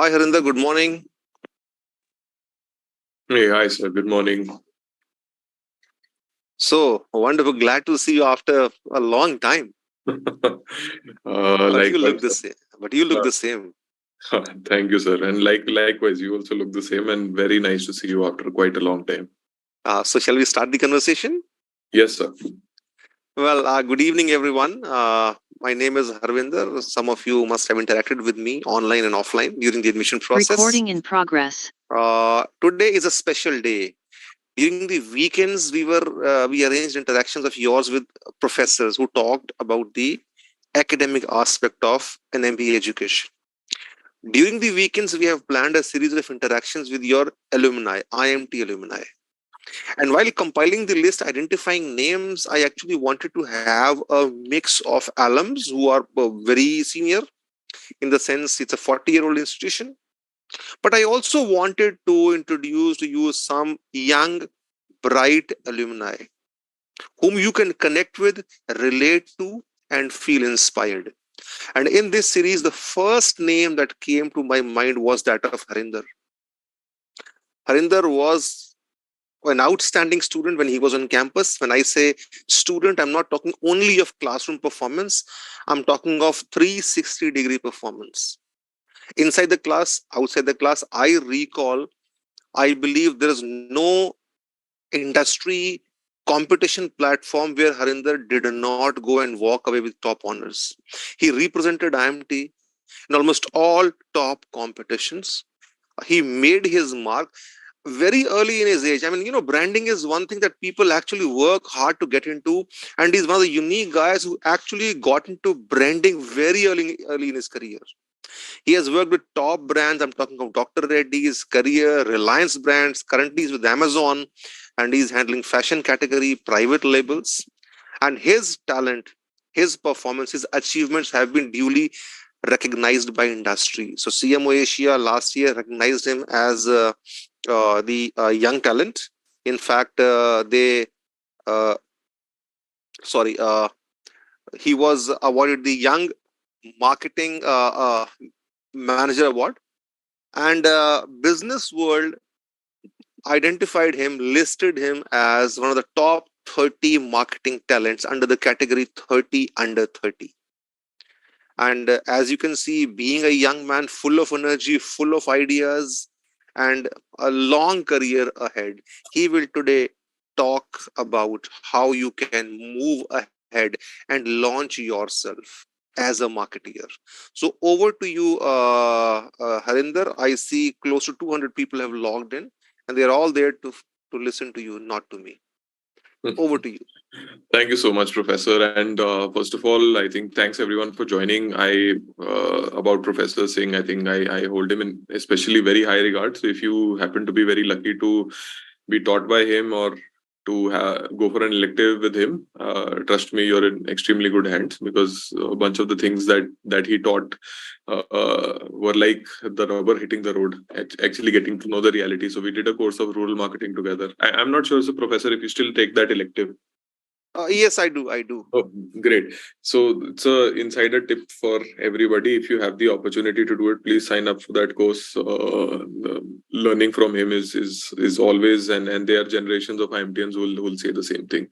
Hi, Harinder. Good morning. Hey, hi, sir. Good morning. So wonderful. Glad to see you after a long time. But you look Likewise, the same. But you look sir. the same. Thank you, sir. And likewise, you also look the same, and very nice to see you after quite a long time. So shall we start the conversation? Yes, sir. Well, good evening, everyone. My name is Harvinder. Some of you must have interacted with me online and offline during the admission process. Recording in progress. Today is a special day. During the weekends, we arranged interactions of yours with professors who talked about the academic aspect of an MBA education. During the weekends, we have planned a series of interactions with your alumni, IMT alumni. And while compiling the list, identifying names, I actually wanted to have a mix of alums who are very senior, in the sense it's a 40-year-old institution. But I also wanted to introduce to you some young, bright alumni whom you can connect with, relate to, and feel inspired. And in this series, the first name that came to my mind was that of Harinder. Harinder was an outstanding student when he was on campus. When I say student, I'm not talking only of classroom performance, I'm talking of 360-degree performance. Inside the class, outside the class, I believe there is no industry competition platform where Harinder did not go and walk away with top honors. He represented IMT in almost all top competitions. He made his mark very early in his age. I mean, branding is one thing that people actually work hard to get into, and he's one of the unique guys who actually got into branding very early in his career. He has worked with top brands. I'm talking of Dr. Reddy's career, Reliance brands. Currently, he's with Amazon, and he's handling fashion category, private labels. And his talent, his performance, his achievements have been duly recognized by industry. So CMO Asia last year recognized him as the young talent. In fact, uh, sorry, he was awarded the Young Marketing Manager Award, and Business World identified him, listed him as one of the top 30 marketing talents under the category 30 under 30. And as you can see, being a young man full of energy, full of ideas, and a long career ahead, he will today talk about how you can move ahead and launch yourself as a marketeer. So over to you, Harinder. I see close to 200 people have logged in, and they're all there to listen to you, not to me. Over to you. Thank you so much, Professor. And first of all, I think thanks everyone for joining. I about Professor Singh, I think I hold him in especially very high regard. So if you happen to be very lucky to be taught by him or to go for an elective with him, trust me, you're in extremely good hands, because a bunch of the things that he taught were like the rubber hitting the road, actually getting to know the reality. So we did a course of rural marketing together. I'm not sure, so Professor, if you still take that elective. Yes, I do. I do. Oh, great. So it's a insider tip for everybody. If you have the opportunity to do it, please sign up for that course. Learning from him is always, and there are generations of IMTians who will say the same thing.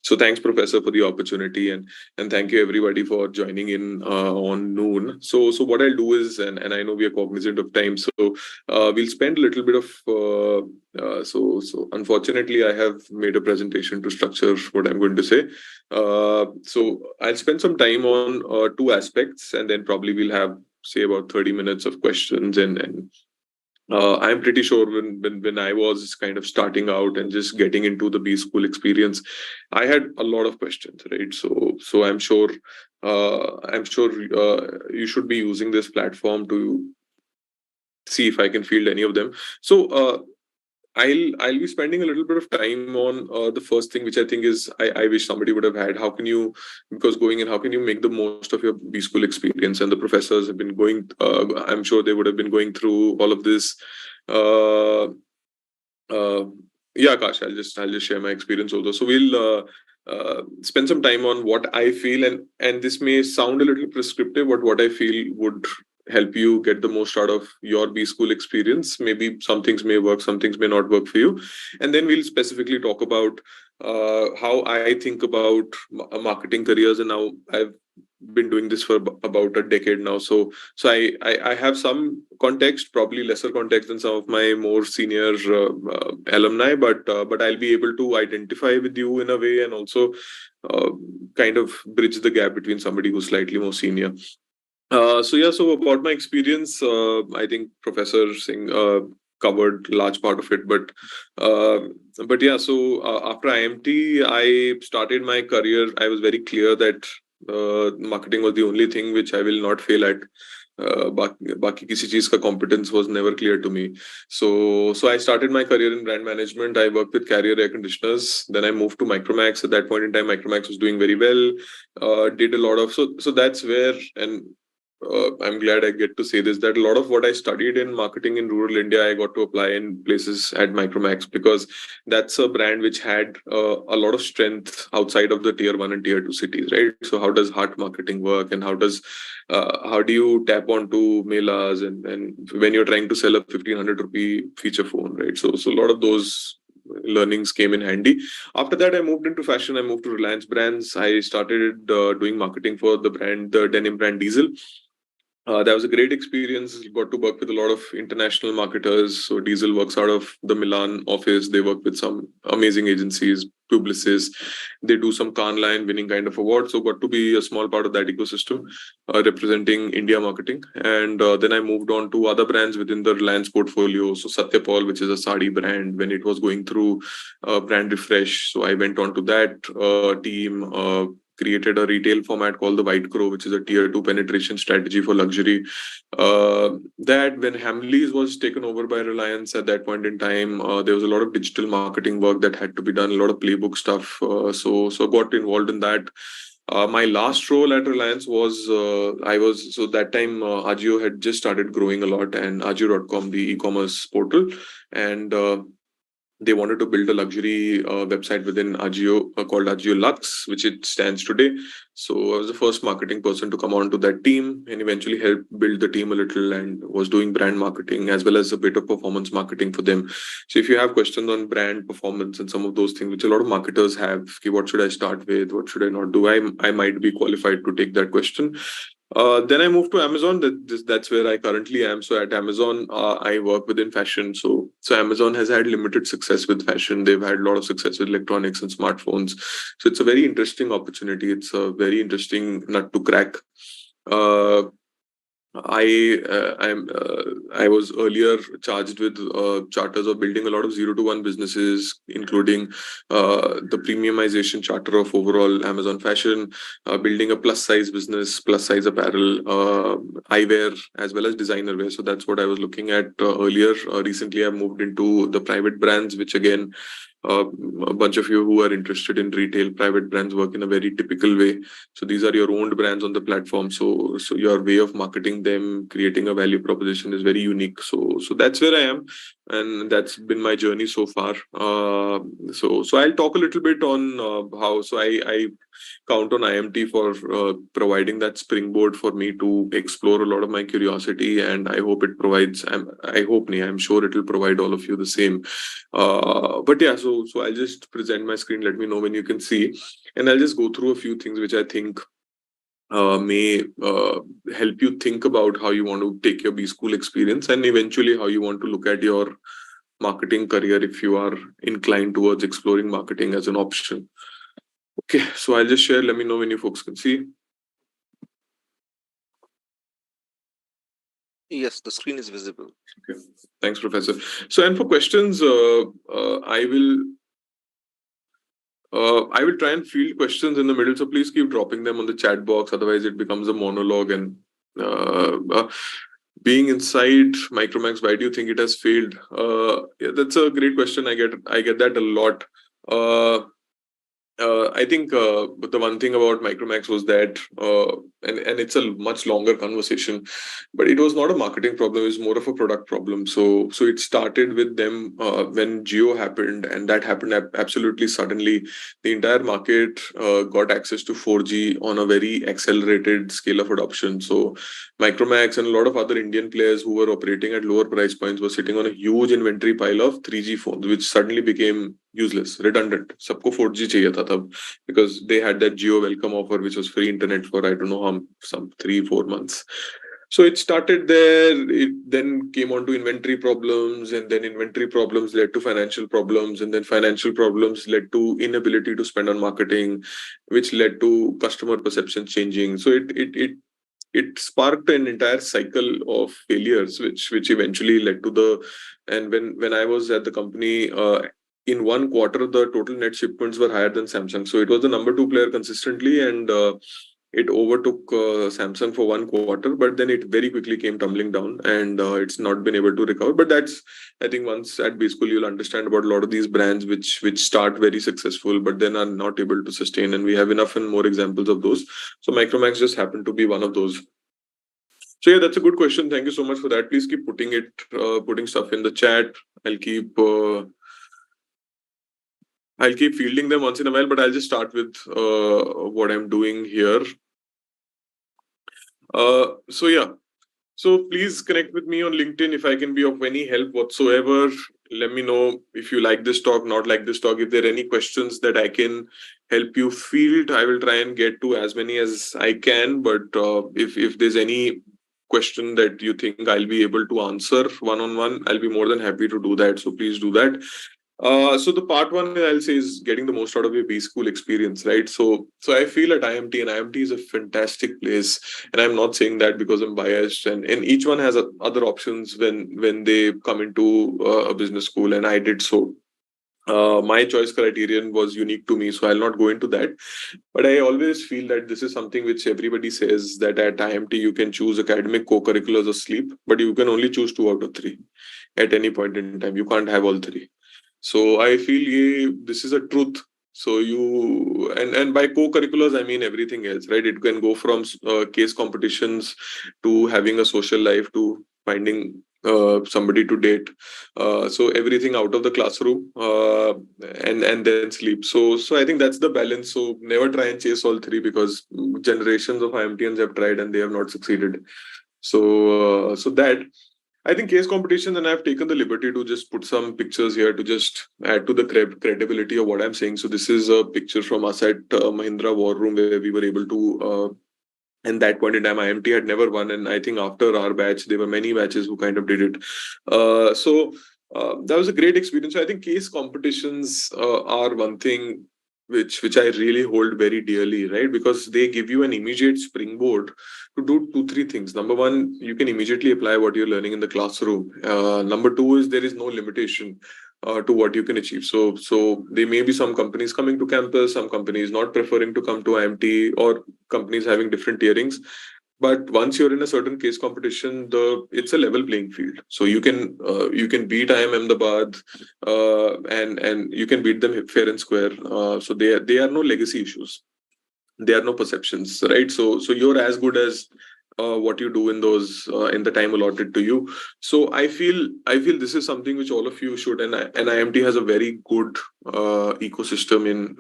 So thanks, Professor, for the opportunity, and thank you everybody for joining in on noon. So what I'll do is, and I know we are cognizant of time, so we'll spend a little bit of so unfortunately I have made a presentation to structure what I'm going to say. So I'll spend some time on two aspects, and then probably we'll have, say, about 30 minutes of questions. And I'm pretty sure when I was kind of starting out and just getting into the B school experience, I had a lot of questions, right? So I'm sure you should be using this platform to see if I can field any of them. So I'll be spending a little bit of time on the first thing, which I think is I wish somebody would have had. How can you, because going in, how can you make the most of your B school experience? And the professors have been going. I'm sure they would have been going through all of this. Uh, uh, yeah, Akash, I'll just share my experience also. So we'll spend some time on what I feel, and this may sound a little prescriptive, but what I feel would help you get the most out of your B school experience. Maybe some things may work, some things may not work for you. And then we'll specifically talk about how I think about marketing careers, and now I've been doing this for about a decade now. So I have some context, probably lesser context than some of my more senior alumni, but I'll be able to identify with you in a way, and also kind of bridge the gap between somebody who's slightly more senior. So about my experience, I think Professor Singh covered large part of it, but yeah. So after IMT, I started my career. I was very clear that marketing was the only thing which I will not fail at. बाकी किसी चीज का competence was never clear to me. So I started my career in brand management. I worked with Carrier air conditioners. Then I moved to Micromax. At that point in time, Micromax was doing very well. Did a lot of so that's where, and I'm glad I get to say this, that a lot of what I studied in marketing in rural India, I got to apply in places at Micromax, because that's a brand which had a lot of strength outside of the tier 1 and tier 2 cities, right? So how does heart marketing work, and how do you tap onto melas, and when you're trying to sell a 1,500 rupee feature phone, right? So a lot of those learnings came in handy. After that, I moved into fashion. I moved to Reliance Brands. I started doing marketing for the denim brand Diesel. That was a great experience. Got to work with a lot of international marketers. So Diesel works out of the Milan office. They work with some amazing agencies, Publicis. They do some Cannes Lion winning kind of awards. So got to be a small part of that ecosystem, representing India marketing. And then I moved on to other brands within the Reliance portfolio. So Satyapal, which is a sari brand, when it was going through brand refresh. So I went on to that team. Created a retail format called the White Crow, which is a tier 2 penetration strategy for luxury. That when Hamleys was taken over by Reliance at that point in time, there was a lot of digital marketing work that had to be done, a lot of playbook stuff. So got involved in that. My last role at Reliance was that time Ajio had just started growing a lot, and Ajio.com, the e-commerce portal, and they wanted to build a luxury website within Ajio called Ajio Lux, which it stands today. So I was the first marketing person to come onto that team, and eventually helped build the team a little, and was doing brand marketing as well as a bit of performance marketing for them. So if you have questions on brand performance and some of those things, which a lot of marketers have, okay, what should I start with? What should I not do? I might be qualified to take that question. Then I moved to Amazon. That's where I currently am. So at Amazon, I work within fashion. So Amazon has had limited success with fashion. They've had a lot of success with electronics and smartphones. So it's a very interesting opportunity. It's a very interesting nut to crack. I was earlier charged with charters of building a lot of 0 to 1 businesses, including the premiumization charter of overall Amazon fashion, building a plus size business, plus size apparel, eyewear, as well as designer wear. So that's what I was looking at earlier. Recently, I've moved into the private brands, which again, a bunch of you who are interested in retail, private brands work in a very typical way. So these are your owned brands on the platform. So your way of marketing them, creating a value proposition is very unique. So that's where I am, and that's been my journey so far. So I'll talk a little bit on how. So I count on IMT for providing that springboard for me to explore a lot of my curiosity, and I hope it provides. I'm sure it will provide all of you the same. But yeah, so I'll just present my screen. Let me know when you can see, and I'll just go through a few things which I think may help you think about how you want to take your B school experience, and eventually how you want to look at your marketing career if you are inclined towards exploring marketing as an option. Okay, so I'll just share. Let me know when you folks can see. Yes, the screen is visible. Okay, thanks, Professor. So, and for questions, I will try and field questions in the middle. So please keep dropping them on the chat box. Otherwise, it becomes a monologue. And being inside Micromax, why do you think it has failed? Yeah, that's a great question. I get that a lot. I think the one thing about Micromax was that, and it's a much longer conversation, but it was not a marketing problem; it was more of a product problem. So it started with them when Geo happened, and that happened absolutely suddenly. The entire market got access to 4G on a very accelerated scale of adoption. So Micromax and a lot of other Indian players who were operating at lower price points were sitting on a huge inventory pile of 3G phones, which suddenly became useless, redundant. सबको 4G चाहिए था तब, because they had that Geo welcome offer, which was free internet for I don't know how some 3-4 months. So it started there. It then came on to inventory problems, and then inventory problems led to financial problems, and then financial problems led to inability to spend on marketing, which led to customer perception changing. So it sparked an entire cycle of failures, which eventually led to the. And when I was at the company, in one quarter the total net shipments were higher than Samsung, so it was the number two player consistently, and it overtook Samsung for one quarter, but then it very quickly came tumbling down, and it's not been able to recover. But that's, I think, once at B School you'll understand about a lot of these brands which start very successful but then are not able to sustain, and we have enough and more examples of those. So Micromax just happened to be one of those. So yeah, that's a good question. Thank you so much for that. Please keep putting stuff in the chat. I'll keep fielding them once in a while, but I'll just start with what I'm doing here. So yeah, so please connect with me on LinkedIn if I can be of any help whatsoever. Let me know if you like this talk, not like this talk. If there are any questions that I can help you field, I will try and get to as many as I can. But if there's any question that you think I'll be able to answer one-on-one, I'll be more than happy to do that. So please do that. So the part one I'll say is getting the most out of your B School experience, right? So I feel at IMT, and IMT is a fantastic place, and I'm not saying that because I'm biased. And each one has other options when they come into a business school, and I did so. My choice criterion was unique to me, so I'll not go into that. But I always feel that this is something which everybody says, that at IMT you can choose academic, co-curriculars, or sleep, but you can only choose 2 out of 3 at any point in time. You can't have all 3. So I feel this is a truth. So you and by co-curriculars I mean everything else, right? It can go from case competitions to having a social life to finding somebody to date. So everything out of the classroom, and then sleep. So I think that's the balance. So never try and chase all 3, because generations of IMTians have tried and they have not succeeded. So that. I think case competitions, and I've taken the liberty to just put some pictures here to just add to the credibility of what I'm saying. So this is a picture from us at Mahindra War Room, where we were able to, and that point in time, IMT had never won. And I think after our batch, there were many batches who kind of did it. That was a great experience. So I think case competitions are one thing which I really hold very dearly, right? Because they give you an immediate springboard to do 2-3 things. Number one, you can immediately apply what you're learning in the classroom. Number two is there is no limitation to what you can achieve. So there may be some companies coming to campus, some companies not preferring to come to IMT, or companies having different tierings. But once you're in a certain case competition, it's a level playing field. So you can beat IIM Ahmedabad, and you can beat them fair and square. So they are no legacy issues. There are no perceptions, right? So you're as good as what you do in those in the time allotted to you. So I feel this is something which all of you should, and IMT has a very good ecosystem in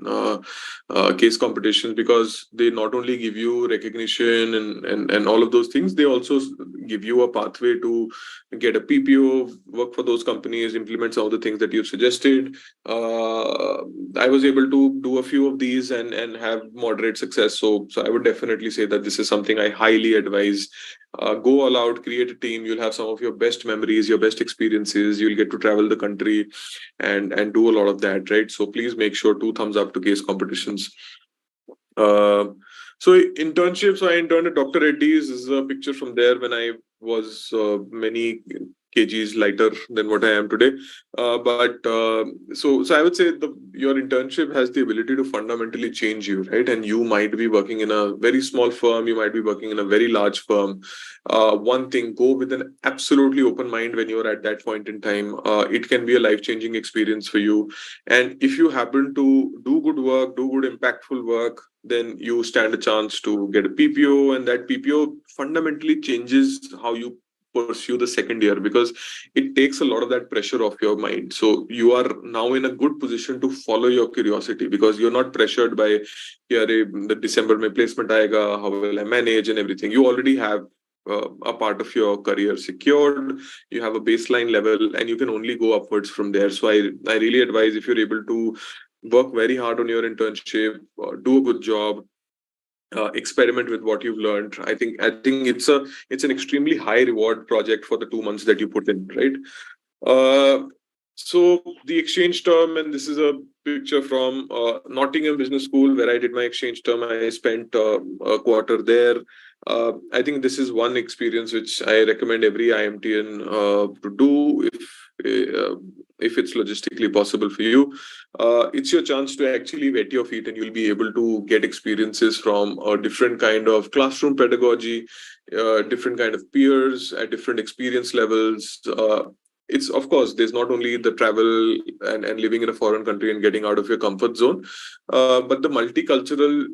case competitions, because they not only give you recognition and all of those things, they also give you a pathway to get a PPO, work for those companies, implement some of the things that you've suggested. I was able to do a few of these and have moderate success. So I would definitely say that this is something I highly advise. Go all out, create a team. You'll have some of your best memories, your best experiences. You'll get to travel the country and do a lot of that, right? So please make sure 2 thumbs up to case competitions. So internships, I interned at Dr. Reddy's. This is a picture from there when I was many kgs lighter than what I am today. So I would say your internship has the ability to fundamentally change you, right? And you might be working in a very small firm, you might be working in a very large firm. One thing, go with an absolutely open mind when you're at that point in time. It can be a life-changing experience for you. And if you happen to do good work, do good impactful work, then you stand a chance to get a PPO, and that PPO fundamentally changes how you pursue the second year, because it takes a lot of that pressure off your mind. So you are now in a good position to follow your curiosity, because you're not pressured by, yeah, the December mein placement aayega, how will I manage and everything. You already have a part of your career secured, you have a baseline level, and you can only go upwards from there. So I really advise, if you're able to work very hard on your internship, do a good job, experiment with what you've learned. I think it's an extremely high reward project for the 2 months that you put in, right? So the exchange term, and this is a picture from Nottingham Business School, where I did my exchange term. I spent a quarter there. I think this is one experience which I recommend every IMTN to do if it's logistically possible for you. It's your chance to actually wet your feet, and you'll be able to get experiences from a different kind of classroom pedagogy, different kind of peers at different experience levels. It's, of course, there's not only the travel and living in a foreign country and getting out of your comfort zone, but the multicultural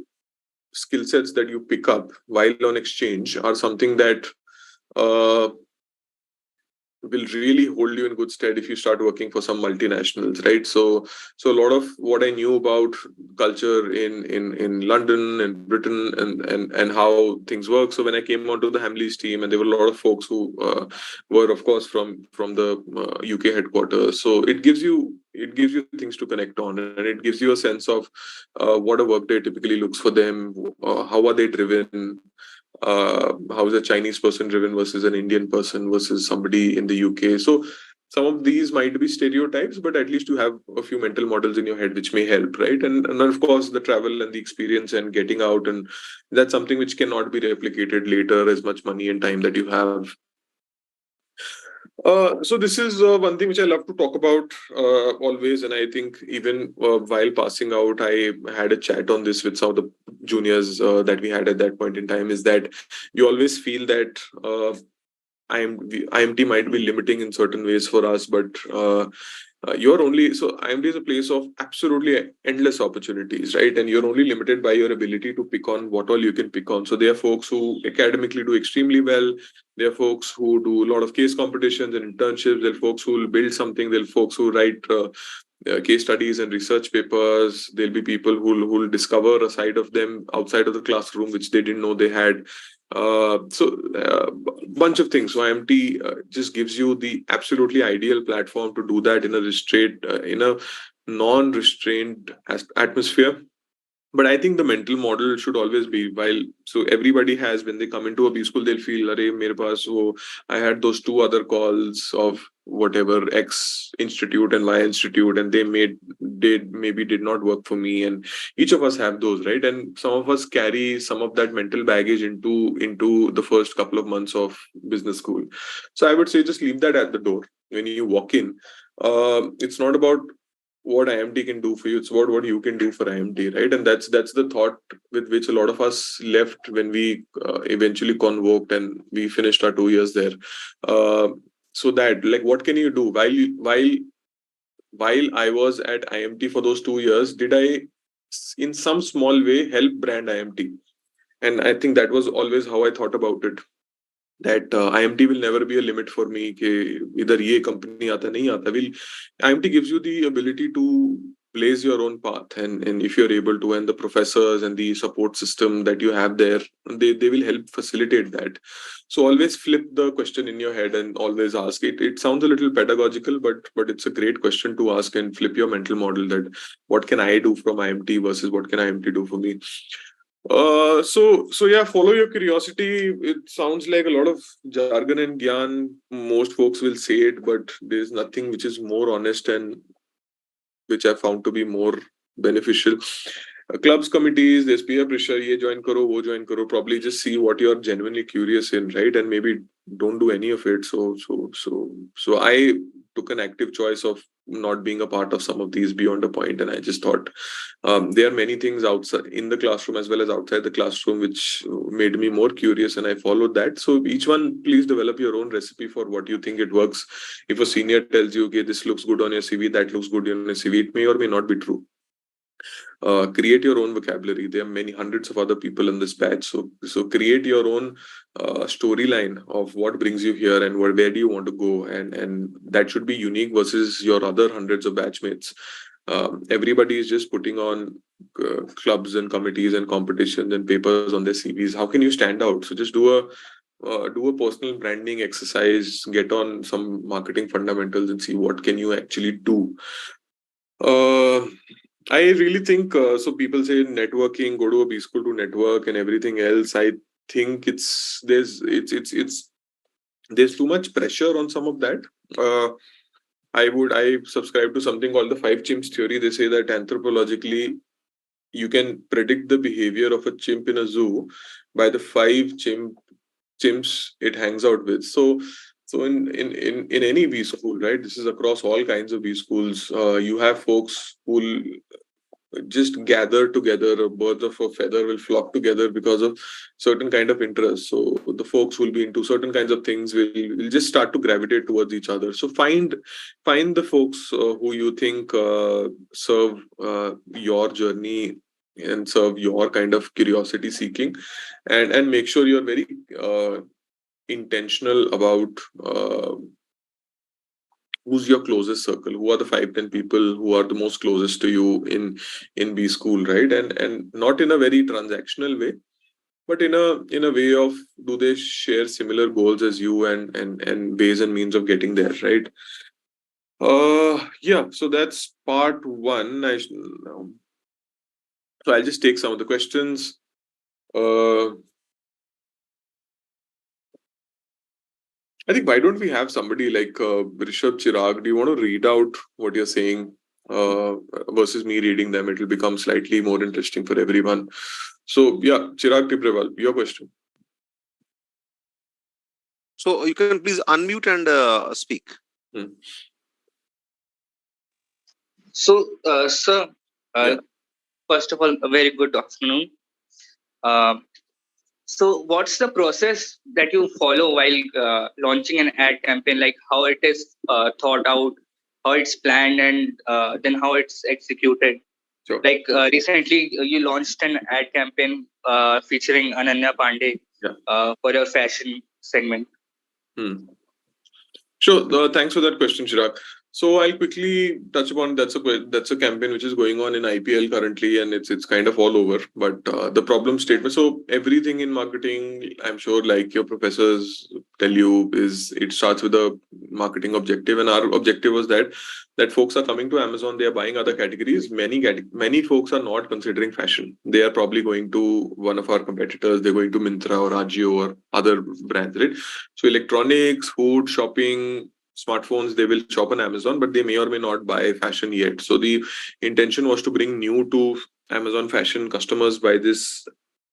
skill sets that you pick up while on exchange are something that will really hold you in good stead if you start working for some multinationals, right? So a lot of what I knew about culture in London and Britain and how things work. So when I came onto the Hamleys team, and there were a lot of folks who were, of course, from the UK headquarters. So it gives you things to connect on, and it gives you a sense of what a workday typically looks for them. How are they driven? How is a Chinese person driven versus an Indian person versus somebody in the UK? So some of these might be stereotypes, but at least you have a few mental models in your head which may help, right? And of course, the travel and the experience and getting out, and that's something which cannot be replicated later, as much money and time that you have. So this is one thing which I love to talk about always, and I think even while passing out, I had a chat on this with some of the juniors that we had at that point in time, is that you always feel that IMT might be limiting in certain ways for us, but IMT is a place of absolutely endless opportunities, right? And you're only limited by your ability to pick on what all you can pick on. So there are folks who academically do extremely well. There are folks who do a lot of case competitions and internships. There are folks who will build something. There are folks who write case studies and research papers. There'll be people who will discover a side of them outside of the classroom which they didn't know they had. Bunch of things. So IMT just gives you the absolutely ideal platform to do that in a non-restrained atmosphere. But I think the mental model should always be, so everybody has, when they come into a B school, they'll feel, Arey, mere paas I had those 2 other calls of whatever X institute and Y institute, and they maybe did not work for me. And each of us have those, right? And some of us carry some of that mental baggage into the first couple of months of business school. So I would say just leave that at the door when you walk in. It's not about what IMT can do for you, it's about what you can do for IMT, right? And that's the thought with which a lot of us left when we eventually convoked and we finished our 2 years there. So that, like, what can you do while I was at IMT for those 2 years? Did I in some small way help brand IMT? And I think that was always how I thought about it, that IMT will never be a limit for me कि इधर ये company आता नहीं आता. IMT gives you the ability to blaze your own path, and if you're able to, and the professors and the support system that you have there, they will help facilitate that. So always flip the question in your head and always ask it. It sounds a little pedagogical, but it's a great question to ask, and flip your mental model that what can I do from IMT versus what can IMT do for me. So yeah, follow your curiosity. It sounds like a lot of jargon and gyan. Most folks will say it, but there's nothing which is more honest and which I found to be more beneficial. clubs, committees, there's peer pressure, ye join karo, wo join karo. Probably just see what you're genuinely curious in, right? And maybe don't do any of it. So I took an active choice of not being a part of some of these beyond a point, and I just thought there are many things outside in the classroom as well as outside the classroom which made me more curious, and I followed that. So each one, please develop your own recipe for what you think it works. If a senior tells you, okay, this looks good on your CV, that looks good on your CV, it may or may not be true. Create your own vocabulary. There are many hundreds of other people in this batch, so create your own storyline of what brings you here and where do you want to go, and that should be unique versus your other hundreds of batchmates. Everybody is just putting on clubs and committees and competitions and papers on their CVs. How can you stand out? So just do a personal branding exercise, get on some marketing fundamentals and see what can you actually do. I really think so. People say networking, go to a B school to network and everything else. I think there's too much pressure on some of that. I subscribe to something called the 5 chimps theory. They say that anthropologically, you can predict the behavior of a chimp in a zoo by the 5 chimps it hangs out with. So in any B school, right? This is across all kinds of B schools. You have folks who'll just gather together. Birds of a feather will flock together because of certain kind of interest. So the folks who will be into certain kinds of things will just start to gravitate towards each other. So find the folks who you think serve your journey and serve your kind of curiosity seeking, and make sure you're very intentional about who's your closest circle, who are the 5-10 people who are the most closest to you in B school, right? And not in a very transactional way, but in a way of, do they share similar goals as you, and ways and means of getting there, right? Yeah, so that's part one. So I'll just take some of the questions. I think, why don't we have somebody like Rishabh, Chirag? Do you want to read out what you're saying versus me reading them? It will become slightly more interesting for everyone. So yeah, Chirag Tibrewal, your question. So you can please unmute and speak. So, sir, Yeah. first of all, a very good afternoon. So, what's the process that you follow while launching an ad campaign? Like how it is thought out, how it's planned, and then how it's executed. Sure. Like recently, you launched an ad campaign featuring Ananya Pandey for your fashion segment. Sure. Thanks for that question, Chirag. So I'll quickly touch upon that's a campaign which is going on in IPL currently, and it's kind of all over. But the problem statement. So everything in marketing, I'm sure, like your professors tell you, is it starts with a marketing objective, and our objective was that folks are coming to Amazon, they are buying other categories. Many folks are not considering fashion. They are probably going to one of our competitors. They're going to Myntra or Ajio or other brands, right? So electronics, food, shopping, smartphones, they will shop on Amazon, but they may or may not buy fashion yet. So the intention was to bring new to Amazon fashion customers by this.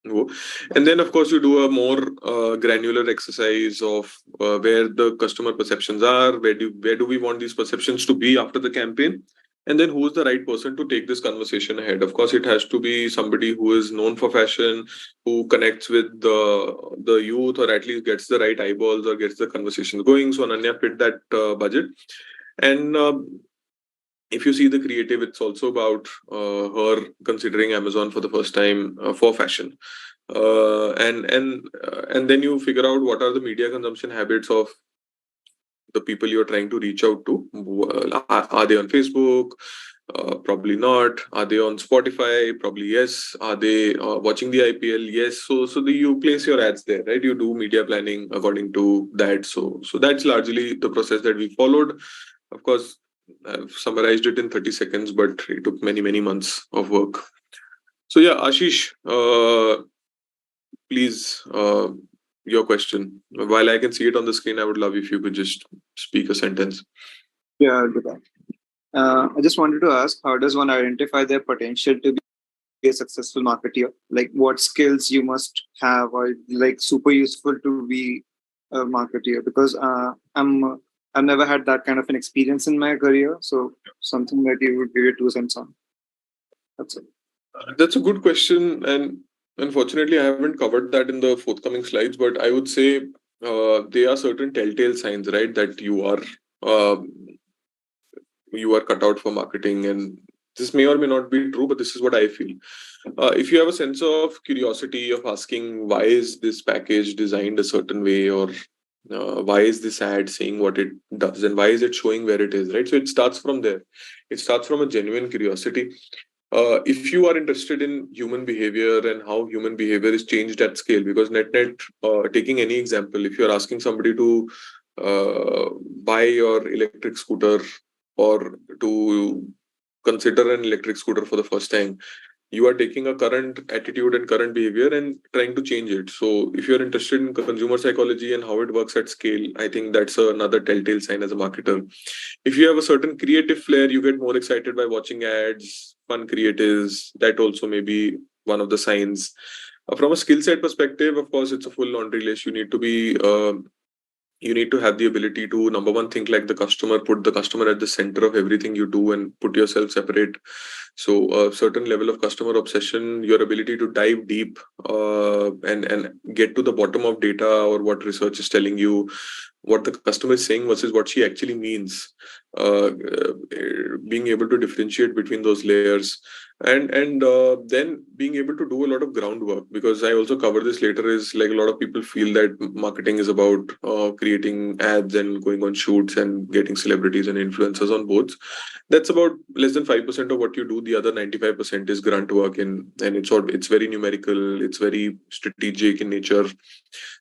And then, of course, you do a more granular exercise of where the customer perceptions are, where do we want these perceptions to be after the campaign, and then who's the right person to take this conversation ahead. Of course, it has to be somebody who is known for fashion, who connects with the youth, or at least gets the right eyeballs or gets the conversations going. So Ananya fit that budget. And if you see the creative, it's also about her considering Amazon for the first time for fashion. And then you figure out what are the media consumption habits of the people you're trying to reach out to. Are they on Facebook? Probably not. Are they on Spotify? Probably yes. Are they watching the IPL? Yes. So you place your ads there, right? You do media planning according to that. So that's largely the process that we followed. Of course, I've summarized it in 30 seconds, but it took many months of work. So yeah, Ashish, please, your question. While I can see it on the screen, I would love if you could just speak a sentence. Yeah, good. I just wanted to ask, how does one identify their potential to be a successful marketer? Like what skills you must have or like super useful to be a marketer? Because I've never had that kind of an experience in my career. So something that you would give your 2 cents on. That's it. That's a good question, and unfortunately, I haven't covered that in the forthcoming slides. But I would say there are certain telltale signs, right, that you are cut out for marketing, and this may or may not be true, but this is what I feel. If you have a sense of curiosity of asking why is this package designed a certain way, or why is this ad saying what it does, and why is it showing where it is, right? So it starts from there. It starts from a genuine curiosity. If you are interested in human behavior and how human behavior is changed at scale, because net, taking any example, if you're asking somebody to buy your electric scooter or to consider an electric scooter for the first time, you are taking a current attitude and current behavior and trying to change it. So if you're interested in consumer psychology and how it works at scale, I think that's another telltale sign as a marketer. If you have a certain creative flair, you get more excited by watching ads, fun creatives. That also may be one of the signs. From a skill set perspective, of course, it's a full laundry list. You need to have the ability to, number one, think like the customer, put the customer at the center of everything you do, and put yourself separate. So a certain level of customer obsession, your ability to dive deep and get to the bottom of data or what research is telling you, what the customer is saying versus what she actually means. Being able to differentiate between those layers, and then being able to do a lot of groundwork, because I also cover this later, is like a lot of people feel that marketing is about creating ads and going on shoots and getting celebrities and influencers on boards. That's about less than 5% of what you do. The other 95% is grunt work, and it's very numerical, it's very strategic in nature.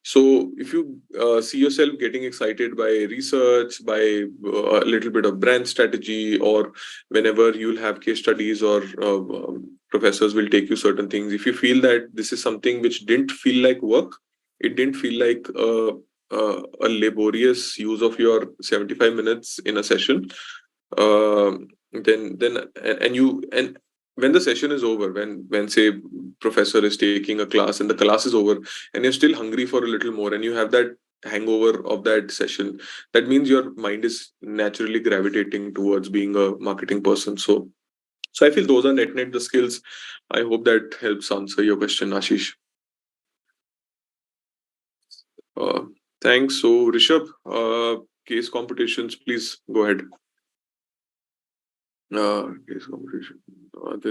So if you see yourself getting excited by research, by a little bit of brand strategy, or whenever you'll have case studies or professors will take you certain things, if you feel that this is something which didn't feel like work, it didn't feel like a laborious use of your 75 minutes in a session, then when the session is over, when say professor is taking a class and the class is over, and you're still hungry for a little more, and you have that hangover of that session, that means your mind is naturally gravitating towards being a marketing person. So I feel those are net the skills. I hope that helps answer your question, Ashish. Thanks. So Rishabh, case competitions, please go ahead. Case competition.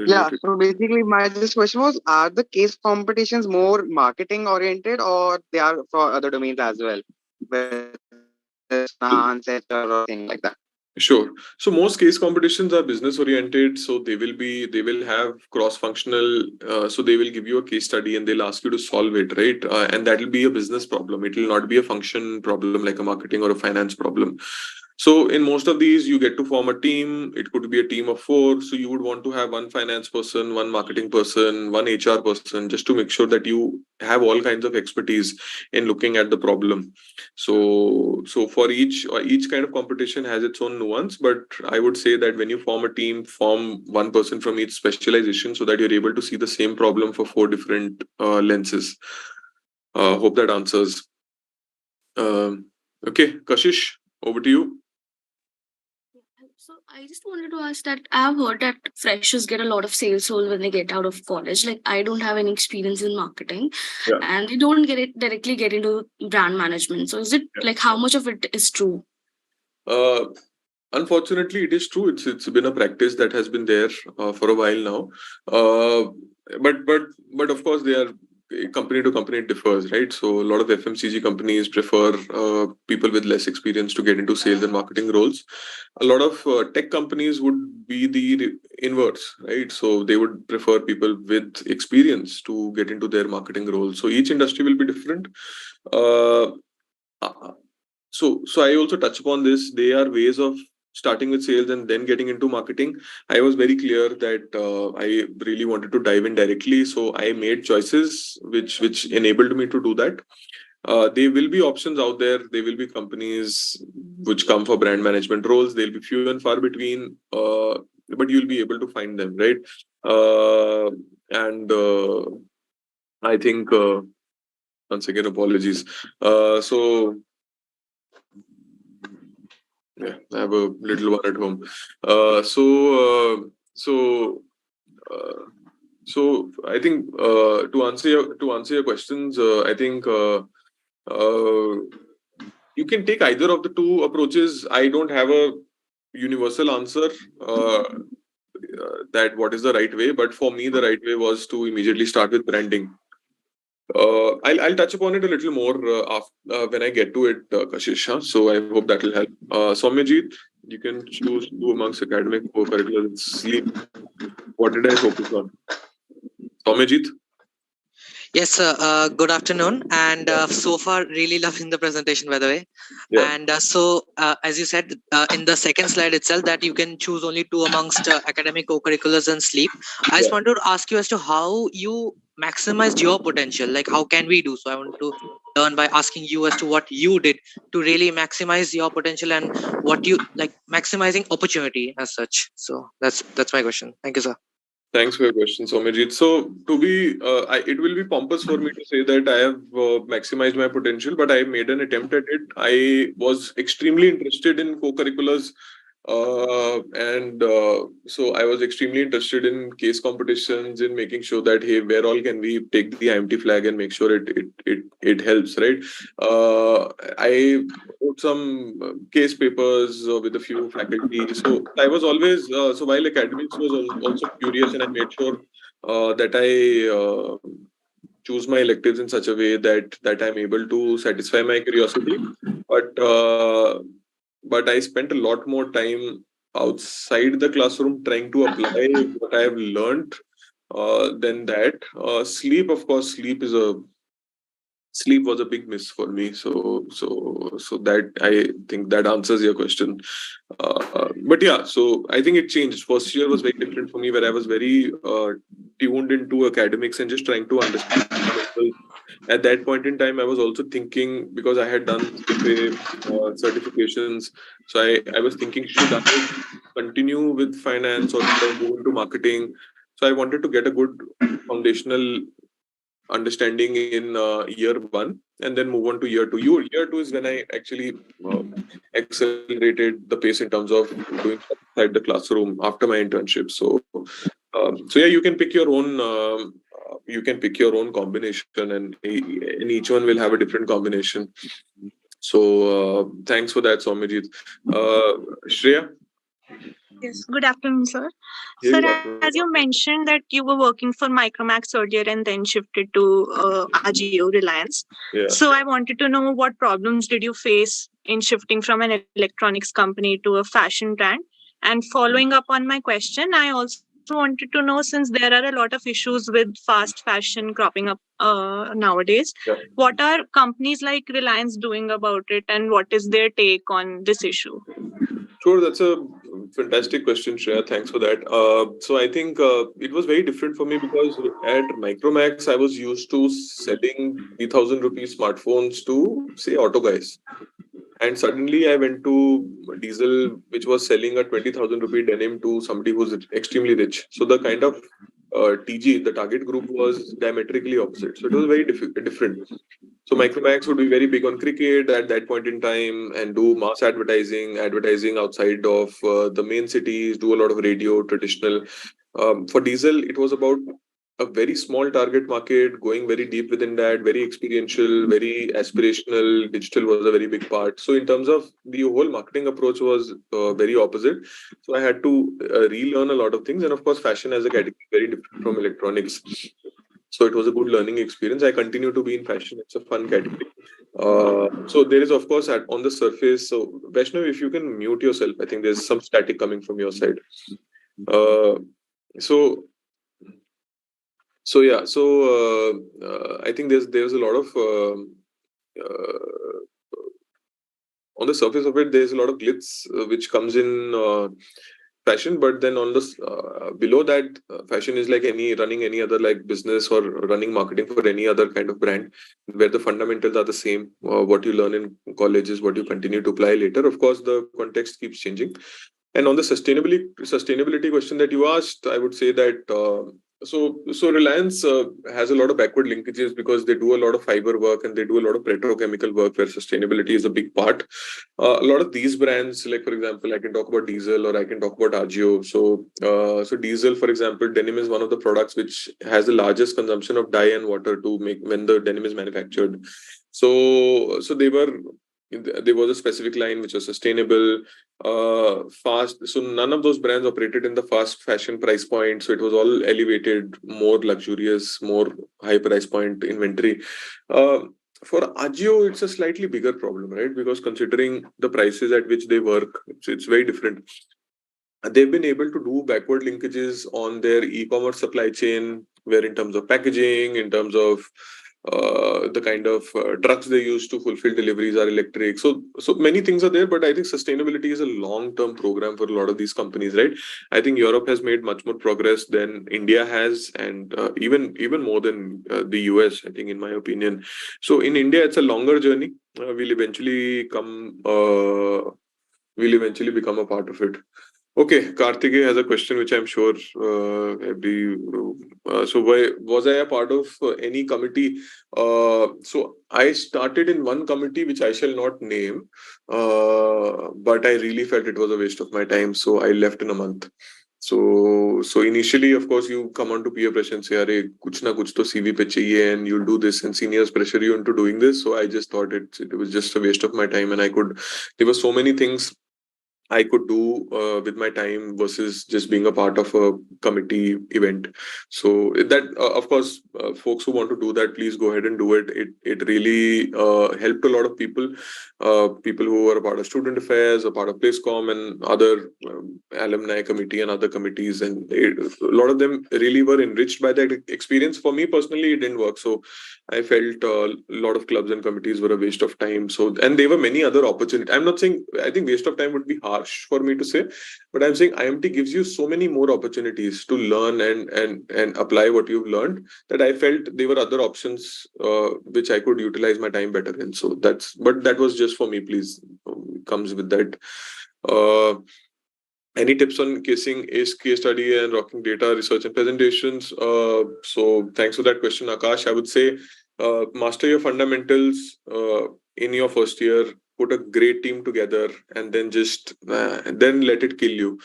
Yeah, so basically my this question was, are the case competitions more marketing oriented or they are for other domains as well? Whether it's finance, HR, or thing like that. Sure. So most case competitions are business oriented. So they will have cross functional. So they will give you a case study and they'll ask you to solve it, right? And that will be a business problem. It will not be a function problem like a marketing or a finance problem. So in most of these, you get to form a team. It could be a team of 4. So you would want to have one finance person, one marketing person, one HR person, just to make sure that you have all kinds of expertise in looking at the problem. So for each kind of competition has its own nuance, but I would say that when you form a team, form one person from each specialization so that you're able to see the same problem for 4 different lenses. Hope that answers. Okay, Kashish, over to you. So I just wanted to ask that I've heard that freshers get a lot of sales role when they get out of college. Like I don't have any experience in marketing, and they don't directly get into brand management. So is it like how much of it is true? Unfortunately, it is true. It's been a practice that has been there for a while now. But of course, they are company to company, it differs, right? So a lot of FMCG companies prefer people with less experience to get into sales and marketing roles. A lot of tech companies would be the inverse, right? So they would prefer people with experience to get into their marketing role. So each industry will be different. So I also touch upon this. They are ways of starting with sales and then getting into marketing. I was very clear that I really wanted to dive in directly. So I made choices which enabled me to do that. There will be options out there. There will be companies which come for brand management roles. They'll be few and far between, but you'll be able to find them, right? And I think once again, apologies. So yeah, I have a little one at home. So I think to answer your questions, I think you can take either of the two approaches. I don't have a universal answer that what is the right way, but for me, the right way was to immediately start with branding. I'll touch upon it a little more when I get to it, Kashish. So I hope that will help. Soumyajit, you can choose two amongst academic, co-curricular, and sleep. What did I focus on? Soumyajit? Yes, sir. Good afternoon. And so far, really loving the presentation, by the way. Yeah. And as you said in the second slide itself, that you can choose only two amongst academic, co-curriculars, and sleep. I just wanted to ask you as to how you maximized your potential. Like, how can we do so? I want to learn by asking you as to what you did to really maximize your potential and what you like maximizing opportunity as such. So that's my question. Thank you, sir. Thanks for your question, Soumyajit. So, it will be pompous for me to say that I have maximized my potential, but I made an attempt at it. I was extremely interested in co-curriculars, so I was extremely interested in case competitions, in making sure that hey, where all can we take the IMT flag and make sure it helps, right? I wrote some case papers with a few faculty. So I was always so while academics was also curious, and I made sure that I choose my electives in such a way that I'm able to satisfy my curiosity. But I spent a lot more time outside the classroom trying to apply what I have learned than that. Sleep, of course, sleep was a big miss for me. So that I think that answers your question. But yeah, so I think it changed. First year was very different for me, where I was very tuned into academics and just trying to understand myself. At that point in time, I was also thinking, because I had done CFA certifications, so I was thinking, should I continue with finance or should I move into marketing? So I wanted to get a good foundational understanding in year one and then move on to year two. Year two is when I actually accelerated the pace in terms of doing outside the classroom after my internship. So yeah, you can pick your own. You can pick your own combination, and each one will have a different combination. So thanks for that, Soumyajit. Shreya? Yes, good afternoon, sir. Yeah, Sir, good afternoon. as you mentioned that you were working for Micromax earlier and then shifted to Ajio Reliance. Yeah. So I wanted to know what problems did you face in shifting from an electronics company to a fashion brand? And following up on my question, I also wanted to know, since there are a lot of issues with fast fashion cropping up nowadays, Yeah. what are companies like Reliance doing about it and what is their take on this issue? Sure, that's a fantastic question, Shreya. Thanks for that. So I think it was very different for me because at Micromax, I was used to selling 3,000 rupees smartphones to, say, auto guys. And suddenly I went to Diesel, which was selling a 20,000 rupee denim to somebody who's extremely rich. So the kind of TG, the target group, was diametrically opposite. So it was very different. So Micromax would be very big on cricket at that point in time and do mass advertising outside of the main cities, do a lot of radio, traditional. For Diesel, it was about a very small target market, going very deep within that, very experiential, very aspirational. Digital was a very big part. So in terms of the whole marketing approach was very opposite. So I had to relearn a lot of things. And of course, fashion as a category is very different from electronics. So it was a good learning experience. I continue to be in fashion. It's a fun category. So there is, of course, on the surface. So Vaishnav, if you can mute yourself, I think there's some static coming from your side. So yeah, I think there's a lot of on the surface of it, there's a lot of glitz which comes in fashion, but then on the below that, fashion is like running any other like business or running marketing for any other kind of brand, where the fundamentals are the same. What you learn in college is what you continue to apply later. Of course, the context keeps changing. And on the sustainability question that you asked, I would say that So Reliance has a lot of backward linkages because they do a lot of fiber work and they do a lot of petrochemical work where sustainability is a big part. A lot of these brands, like for example, I can talk about Diesel or I can talk about Agio. So Diesel, for example, denim is one of the products which has the largest consumption of dye and water to make when the denim is manufactured. So there was a specific line which was sustainable, fast. So none of those brands operated in the fast fashion price point. So it was all elevated, more luxurious, more high price point inventory. For Agio, it's a slightly bigger problem, right? Because considering the prices at which they work, it's very different. They've been able to do backward linkages on their e-commerce supply chain, where in terms of packaging, in terms of the kind of trucks they use to fulfill deliveries are electric. So many things are there, but I think sustainability is a long-term program for a lot of these companies, right? I think Europe has made much more progress than India has, and even more than the US, I think, in my opinion. So in India, it's a longer journey. We'll eventually become a part of it. Okay, Karthikeya has a question which I'm sure so was I a part of any committee? So I started in one committee which I shall not name, but I really felt it was a waste of my time, so I left in a month. So initially, of course, you come on to peer pressure and say, "Arey, kuch na kuch to CV pe chahiye," and you'll do this, and seniors pressure you into doing this. So I just thought it was just a waste of my time, and there were so many things I could do with my time versus just being a part of a committee event. So that, of course, folks who want to do that, please go ahead and do it. It really helped a lot of people, people who were a part of student affairs, a part of PlaceCom and other alumni committee and other committees. And a lot of them really were enriched by that experience. For me personally, it didn't work. So I felt a lot of clubs and committees were a waste of time. And there were many other opportunities. I'm not saying, I think waste of time would be harsh for me to say, but I'm saying IMT gives you so many more opportunities to learn and apply what you've learned, that I felt there were other options which I could utilize my time better in. So that was just for me, please. Comes with that. Any tips on casing ACE case study and rocking data research and presentations? So thanks for that question, Akash. I would say master your fundamentals in your first year, put a great team together, and then just then let it kill you.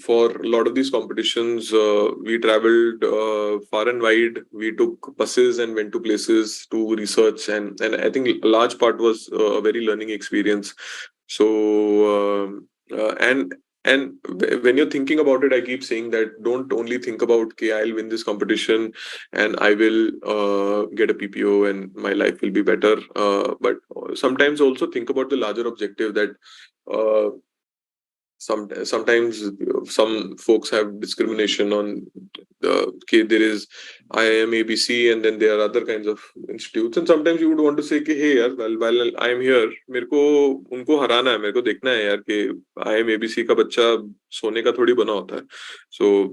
For a lot of these competitions, we traveled far and wide. We took buses and went to places to research, and I think a large part was a very learning experience. So and when you're thinking about it, I keep saying that don't only think about, okay, I'll win this competition and I will get a PPO and my life will be better. But sometimes also think about the larger objective that sometimes some folks have discrimination on there is IIM ABC and then there are other kinds of institutes, and sometimes you would want to say कि hey यार, while I am here, मेरे को उनको हराना है, मेरे को देखना है यार कि IIM ABC का बच्चा सोने का थोड़ी बना होता है. So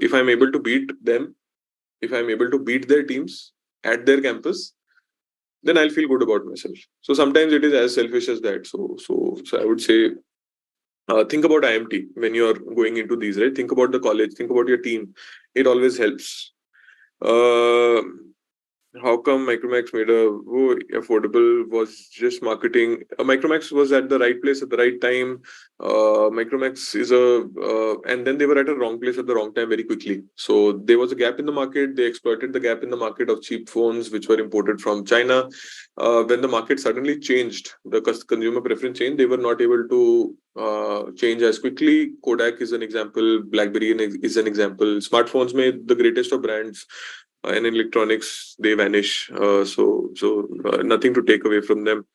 if I'm able to beat them, if I'm able to beat their teams at their campus, then I'll feel good about myself. So sometimes it is as selfish as that. So I would say, think about IMT when you're going into these, right? Think about the college, think about your team. It always helps. How come Micromax made affordable was just marketing? Micromax was at the right place at the right time. Micromax is and then they were at a wrong place at the wrong time very quickly. So there was a gap in the market. They exploited the gap in the market of cheap phones, which were imported from China. When the market suddenly changed, the consumer preference changed, they were not able to change as quickly. Kodak is an example. BlackBerry is an example. Smartphones made the greatest of brands. And in electronics, they vanish. So nothing to take away from them.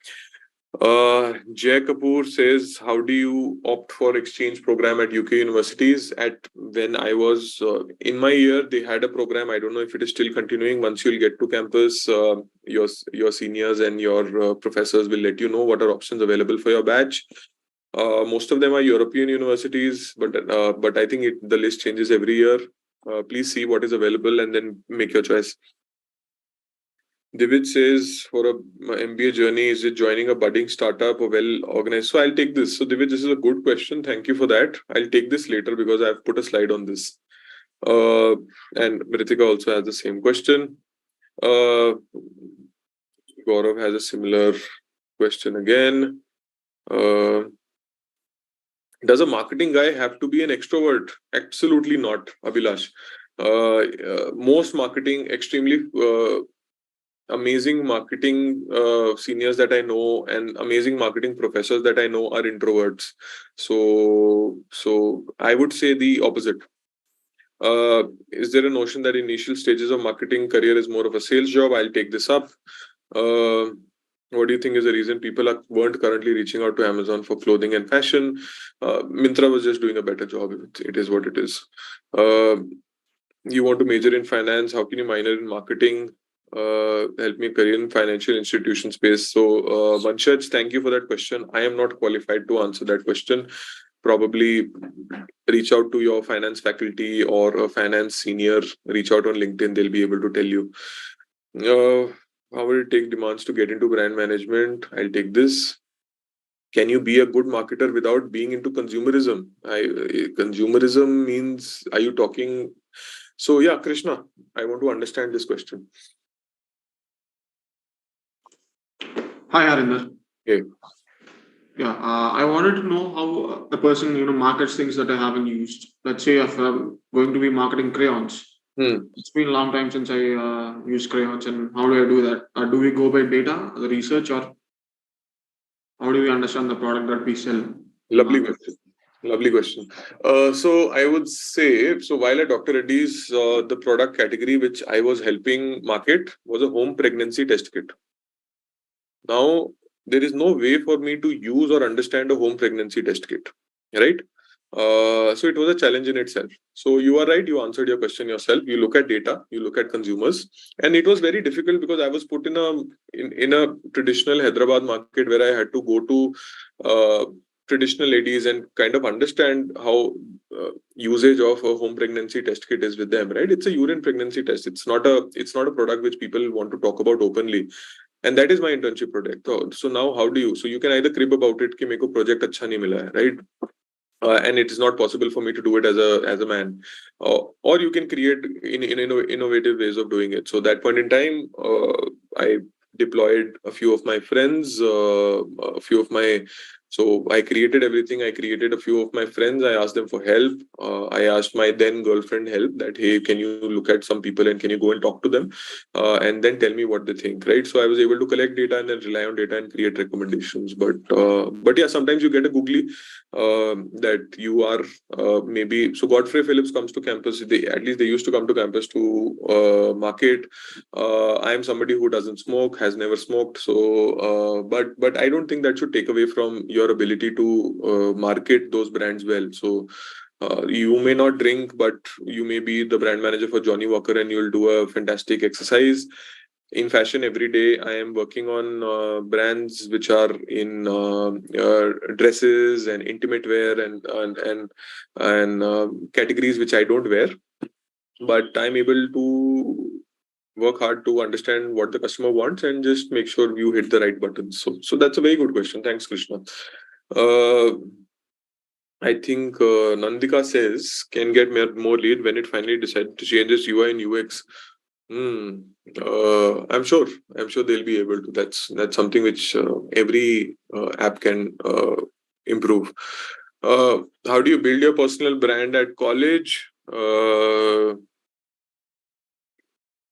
Jay Kapoor says, how do you opt for exchange program at UK universities? When I was in my year, they had a program. I don't know if it is still continuing. Once you'll get to campus, your seniors and your professors will let you know what are options available for your batch. Most of them are European universities, but I think the list changes every year. Please see what is available and then make your choice. Divij says, for a MBA journey, is it joining a budding startup or well organized? So I'll take this. So Divij, this is a good question. Thank you for that. I'll take this later because I've put a slide on this. And Mritika also has the same question. Gaurav has a similar question again. Does a marketing guy have to be an extrovert? Absolutely not, Abhilash. Most marketing, extremely amazing marketing seniors that I know and amazing marketing professors that I know are introverts. So I would say the opposite. Is there a notion that initial stages of marketing career is more of a sales job? I'll take this up. What do you think is the reason people weren't currently reaching out to Amazon for clothing and fashion? Myntra was just doing a better job. It is what it is. You want to major in finance? How can you minor in marketing? Help me career in financial institution space. So, Vanshaj, thank you for that question. I am not qualified to answer that question. Probably reach out to your finance faculty or a finance senior. Reach out on LinkedIn. They'll be able to tell you. How will it take demands to get into brand management? I'll take this. Can you be a good marketer without being into consumerism? Consumerism means, are you talking? So yeah, Krishna, I want to understand this question. Hi, Harinder. Hey. Yeah, I wanted to know how a person, markets things that I haven't used. Let's say if I'm going to be marketing crayons. It's been a long time since I used crayons, and how do I do that? Do we go by data, the research, or how do we understand the product that we sell? Lovely question. Lovely question. So I would say, so while at Dr. Reddy's, the product category which I was helping market was a home pregnancy test kit. Now, there is no way for me to use or understand a home pregnancy test kit, right? So it was a challenge in itself. So you are right, you answered your question yourself. You look at data, you look at consumers, and it was very difficult because I was put in a traditional Hyderabad market where I had to go to traditional ladies and kind of understand how usage of a home pregnancy test kit is with them, right? It's a urine pregnancy test. It's not a product which people want to talk about openly. And that is my internship project. So now how do you? So you can either crib about it कि मेरे को project अच्छा नहीं मिला है, right? And it is not possible for me to do it as a man, or you can create innovative ways of doing it. So that point in time, I deployed a few of my friends, so I created everything. I created a few of my friends. I asked them for help. I asked my then girlfriend help that, hey, can you look at some people and can you go and talk to them and then tell me what they think, right? So I was able to collect data and then rely on data and create recommendations. But yeah, sometimes you get a googly that you are maybe. So Godfrey Phillips comes to campus. At least they used to come to campus to market. I am somebody who doesn't smoke, has never smoked. So, but I don't think that should take away from your ability to market those brands well. So you may not drink, but you may be the brand manager for Johnny Walker and you'll do a fantastic exercise. In fashion, every day I am working on brands which are in dresses and intimate wear and categories which I don't wear, but I'm able to work hard to understand what the customer wants and just make sure you hit the right buttons. So that's a very good question. Thanks, Krishna. I think Nandika says can get more lead when it finally decides to change its UI and UX. I'm sure they'll be able to. That's something which every app can improve. How do you build your personal brand at college?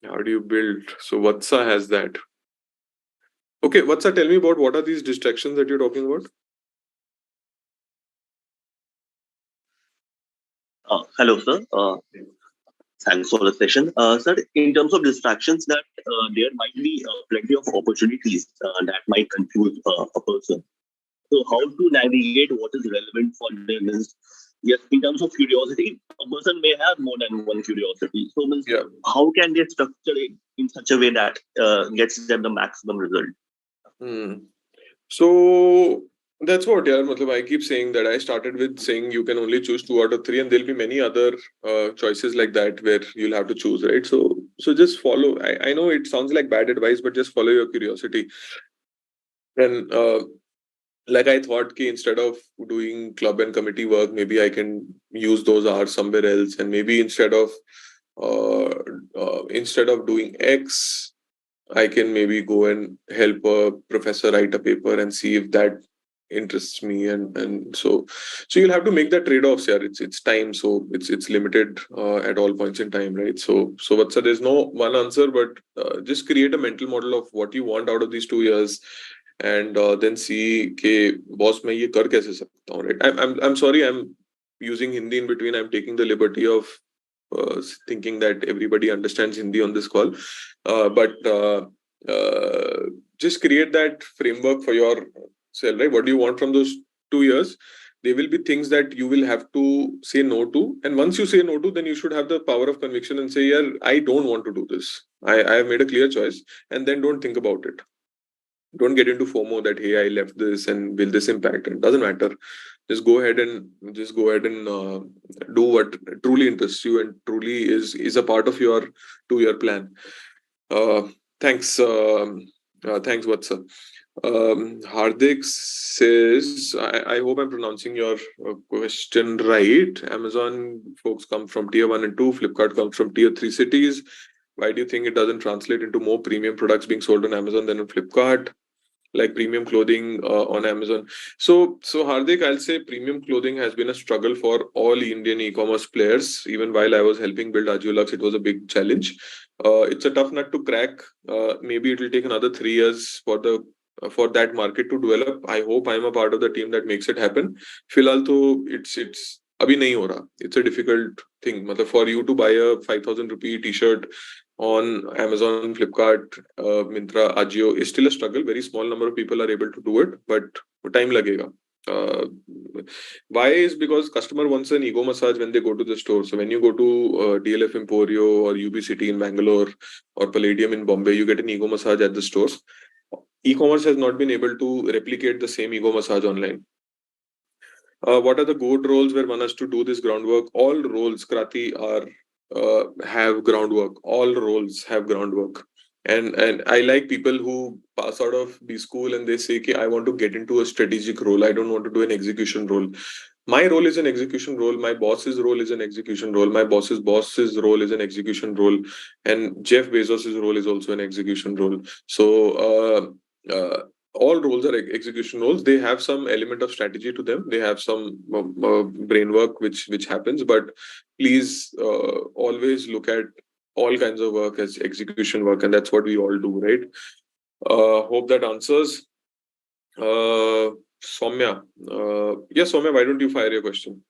How do you build? So Vatsa has that. Okay, Vatsa, tell me about what are these distractions that you're talking about? Hello, sir. Thanks for the session. Sir, in terms of distractions, that there might be plenty of opportunities that might confuse a person. So how to navigate what is relevant for them is, yes, in terms of curiosity, a person may have more than one curiosity. So how can they structure it in such a way that gets them the maximum result? So that's what, yeah. I keep saying that I started with saying you can only choose 2 out of 3, and there'll be many other choices like that where you'll have to choose, right? So just follow. I know it sounds like bad advice, but just follow your curiosity. And like I thought ki instead of doing club and committee work, maybe I can use those hours somewhere else, and maybe instead of doing X, I can maybe go and help a professor write a paper and see if that interests me, and so you'll have to make that trade-offs. Yeah, it's time, so it's limited at all points in time, right? So what's there's no one answer, but just create a mental model of what you want out of these 2 years, and then see ke boss मैं ये कर कैसे सकता हूँ, right? I'm sorry, I'm using Hindi in between. I'm taking the liberty of thinking that everybody understands Hindi on this call, but just create that framework for yourself, right? What do you want from those 2 years? There will be things that you will have to say no to, and once you say no to, then you should have the power of conviction and say, yeah, I don't want to do this. I have made a clear choice, and then don't think about it. Don't get into FOMO that, hey, I left this and will this impact? It doesn't matter. Just go ahead and do what truly interests you and truly is a part of your 2-year plan. Thanks, Vatsa. Hardik says, I hope I'm pronouncing your question right. Amazon folks come from tier 1 and 2. Flipkart comes from tier 3 cities. Why do you think it doesn't translate into more premium products being sold on Amazon than on Flipkart? Like premium clothing on Amazon. So Hardik, I'll say premium clothing has been a struggle for all Indian e-commerce players. Even while I was helping build Agiolux, it was a big challenge. It's a tough nut to crack. Maybe it will take another 3 years for that market to develop. I hope I'm a part of the team that makes it happen. Filal to it's abhi nahi ho raha. It's a difficult thing. For you to buy a 5,000 rupee t-shirt on Amazon, Flipkart, Myntra, Ajio is still a struggle. Very small number of people are able to do it, but time lagega. Why is because customer wants an ego massage when they go to the store. So when you go to DLF Emporio or UB City in Bangalore or Palladium in Bombay, you get an ego massage at the stores. E-commerce has not been able to replicate the same ego massage online. What are the good roles where one has to do this groundwork? All roles, Krati, have groundwork. All roles have groundwork. And I like people who pass out of B school and they say, okay, I want to get into a strategic role. I don't want to do an execution role. My role is an execution role. My boss's role is an execution role. My boss's role is an execution role. And Jeff Bezos's role is also an execution role. So all roles are execution roles. They have some element of strategy to them. They have some brain work which happens. But please always look at all kinds of work as execution work, and that's what we all do, right? Hope that answers. Soumya. Yes, Soumya, why don't you fire your question?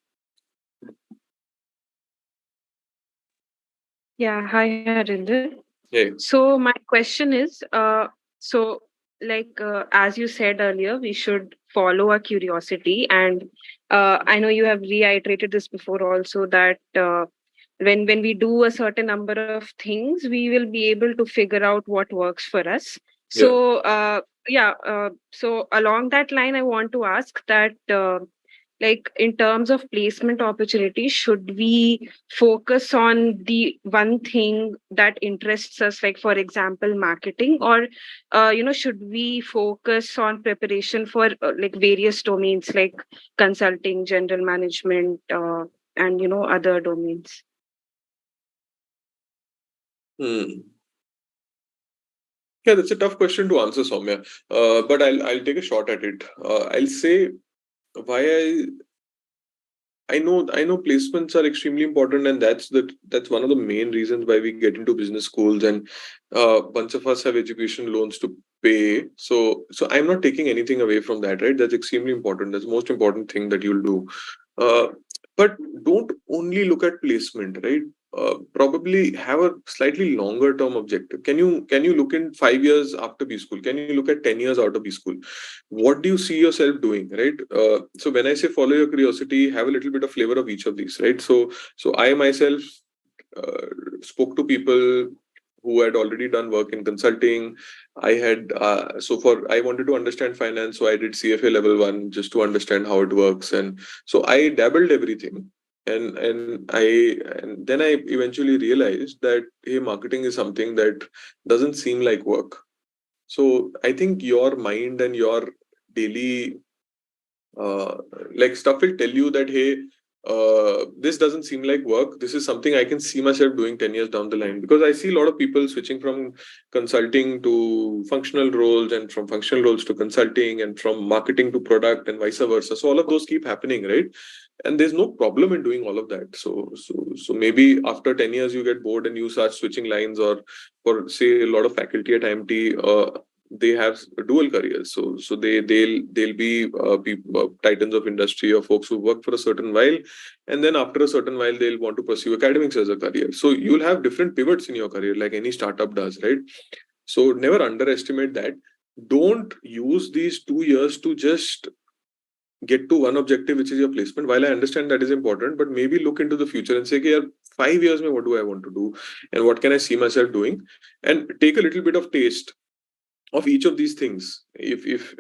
Yeah, hi, Harinder. Hey. So my question is, as you said earlier, we should follow our curiosity, and I know you have reiterated this before also, that when we do a certain number of things, we will be able to figure out what works for us. So so along that line, I want to ask that in terms of placement opportunities, should we focus on the one thing that interests us, like for example marketing, or should we focus on preparation for various domains like consulting, general management, and other domains? Yeah, that's a tough question to answer, Soumya. But I'll take a shot at it. I'll say why I know placements are extremely important, and that's one of the main reasons why we get into business schools, and a bunch of us have education loans to pay. So I'm not taking anything away from that, right? That's extremely important. That's the most important thing that you'll do. But don't only look at placement, right? Probably have a slightly longer term objective. Can you look in 5 years after B school? Can you look at 10 years out of B school? What do you see yourself doing, right? So when I say follow your curiosity, have a little bit of flavor of each of these, right? So I myself spoke to people who had already done work in consulting. I wanted to understand finance, so I did CFA level 1 just to understand how it works, and so I dabbled everything. And then I eventually realized that, hey, marketing is something that doesn't seem like work. So I think your mind and your daily Like stuff will tell you that, hey, this doesn't seem like work. This is something I can see myself doing 10 years down the line. Because I see a lot of people switching from consulting to functional roles, and from functional roles to consulting, and from marketing to product, and vice versa. So all of those keep happening, right? And there's no problem in doing all of that. So maybe after 10 years you get bored and you start switching lines, or for say a lot of faculty at IMT, they have dual careers. So they'll be titans of industry, or folks who work for a certain while, and then after a certain while they'll want to pursue academics as a career. So you'll have different pivots in your career, like any startup does, right? So never underestimate that. Don't use these 2 years to just get to one objective, which is your placement. While I understand that is important, but maybe look into the future and say, okay, 5 years, what do I want to do, and what can I see myself doing, and take a little bit of taste of each of these things. If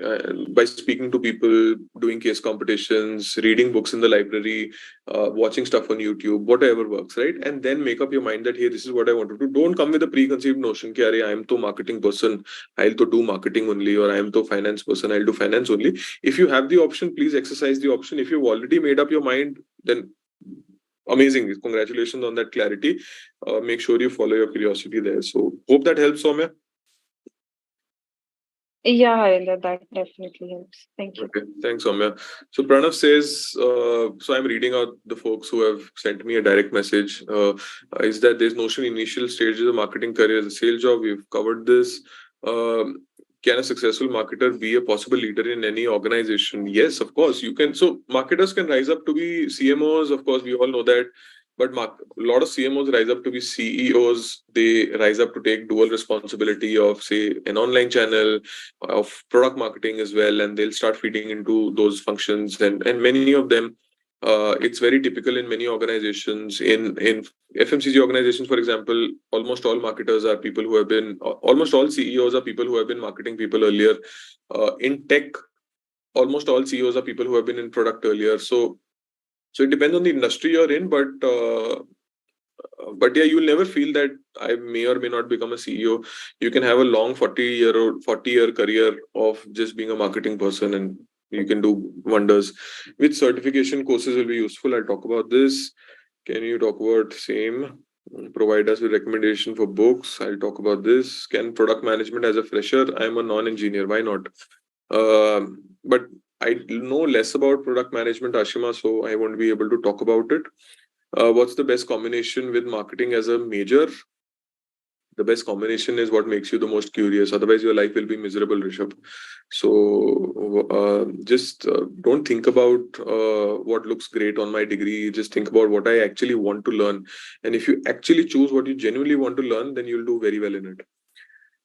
by speaking to people, doing case competitions, reading books in the library, watching stuff on YouTube, whatever works, right? And then make up your mind that, hey, this is what I want to do. Don't come with a preconceived notion that I am to marketing person, I'll to do marketing only, or I am to finance person, I'll do finance only. If you have the option, please exercise the option. If you've already made up your mind, then amazing. Congratulations on that clarity. Make sure you follow your curiosity there. So hope that helps, Soumya. Yeah, Harinder, that definitely helps. Thank you. Okay, thanks, Soumya. So Pranav says, so I'm reading out the folks who have sent me a direct message, is that there's notion initial stages of marketing career as a sales job. We've covered this. Can a successful marketer be a possible leader in any organization? Yes, of course, you can. So marketers can rise up to be CMOs. Of course, we all know that. But a lot of CMOs rise up to be CEOs. They rise up to take dual responsibility of, say, an online channel, of product marketing as well, and they'll start feeding into those functions. And many of them, it's very typical in many organizations. In FMCG organizations, for example, almost all marketers are people who have been, almost all CEOs are people who have been marketing people earlier. In tech, almost all CEOs are people who have been in product earlier. So it depends on the industry you're in, but yeah, you'll never feel that I may or may not become a CEO. You can have a long 40-year career of just being a marketing person, and you can do wonders. Which certification courses will be useful? I'll talk about this. Can you talk about same? Provide us with recommendation for books. I'll talk about this. Can product management as a fresher? I'm a non-engineer. Why not? But I know less about product management, Ashima, so I won't be able to talk about it. What's the best combination with marketing as a major? The best combination is what makes you the most curious. Otherwise, your life will be miserable, Rishabh. So just don't think about what looks great on my degree. Just think about what I actually want to learn. And if you actually choose what you genuinely want to learn, then you'll do very well in it.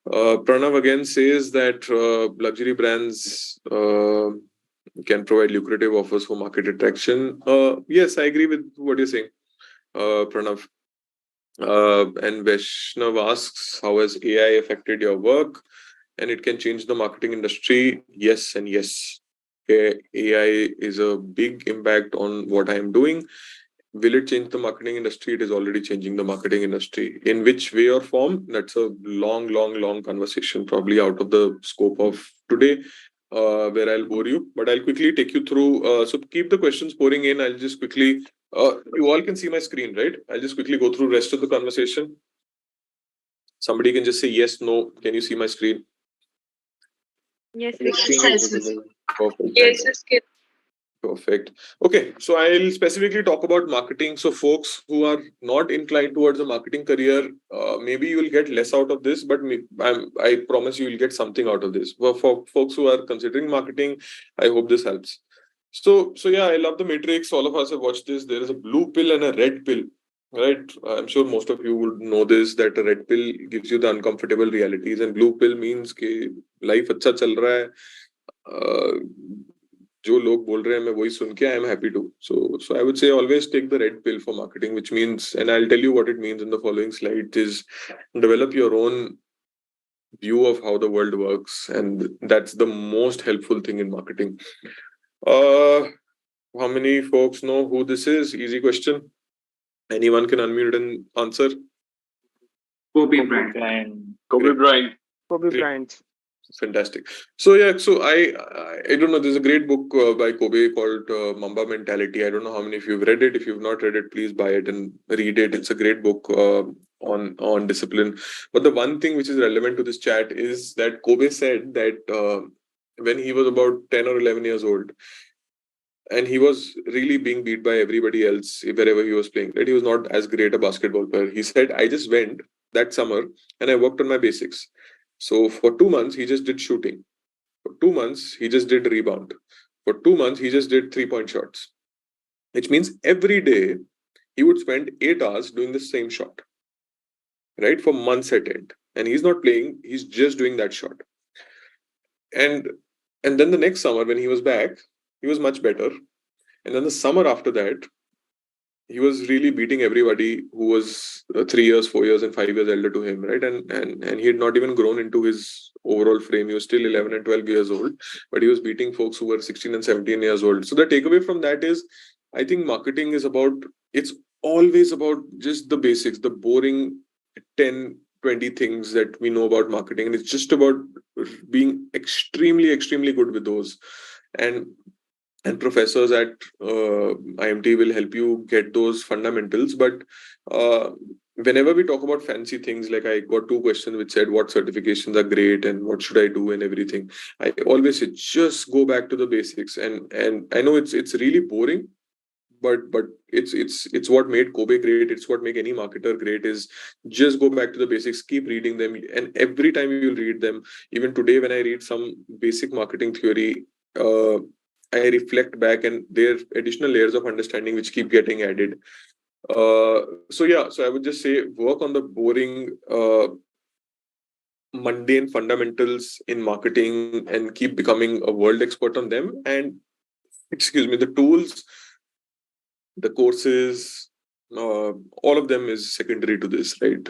Pranav again says that luxury brands can provide lucrative offers for market attraction. Yes, I agree with what you're saying, Pranav. And Vaishnav asks, how has AI affected your work? And it can change the marketing industry. Yes and yes. AI is a big impact on what I am doing. Will it change the marketing industry? It is already changing the marketing industry. In which way or form? That's a long conversation, probably out of the scope of today, where I'll bore you. But I'll quickly take you through. So keep the questions pouring in. I'll just quickly, you all can see my screen, right? I'll just quickly go through the rest of the conversation. Somebody can just say yes, no. Can you see my screen? Yes, Perfect. Perfect. Okay, so I'll specifically talk about marketing. So folks who are not inclined towards a marketing career, maybe you will get less out of this, but I promise you will get something out of this. For folks who are considering marketing, I hope this helps. So yeah, I love the Matrix. All of us have watched this. There is a blue pill and a red pill, right? I'm sure most of you would know this, that a red pill gives you the uncomfortable realities, and blue pill means कि life अच्छा चल रहा है. जो लोग बोल रहे हैं मैं वही सुन के I am happy to. So I would say always take the red pill for marketing, which means, and I'll tell you what it means in the following slide, is develop your own view of how the world works, and that's the most helpful thing in marketing. How many folks know who this is? Easy question. Anyone can unmute and answer. Kobe Bryant. Kobe Bryant. Kobe Bryant. Fantastic. So yeah, so I don't know. There's a great book by Kobe called Mamba Mentality. I don't know how many of you have read it. If you've not read it, please buy it and read it. It's a great book on discipline. But the one thing which is relevant to this chat is that Kobe said that when he was about 10 or 11 years old, and he was really being beat by everybody else wherever he was playing, that he was not as great a basketball player. He said, I just went that summer and I worked on my basics. So for 2 months, he just did shooting. For 2 months, he just did rebound. For 2 months, he just did 3-point shots, which means every day he would spend 8 hours doing the same shot, right? For months at end. And he's not playing, he's just doing that shot. And then the next summer, when he was back, he was much better. And then the summer after that, he was really beating everybody who was 3 years, 4 years, and 5 years elder to him, right? And he had not even grown into his overall frame. He was still 11 and 12 years old, but he was beating folks who were 16 and 17 years old. So the takeaway from that is, I think marketing is about, it's always about just the basics, the boring 10, 20 things that we know about marketing. And it's just about being extremely, extremely good with those. And professors at IMT will help you get those fundamentals. But whenever we talk about fancy things, like I got 2 questions which said what certifications are great and what should I do and everything, I always say just go back to the basics. And I know it's really boring, but it's what made Kobe great. It's what make any marketer great, is just go back to the basics, keep reading them, and every time you'll read them. Even today, when I read some basic marketing theory, I reflect back and there are additional layers of understanding which keep getting added. So I would just say work on the boring, mundane fundamentals in marketing and keep becoming a world expert on them. And the tools, the courses, all of them is secondary to this, right?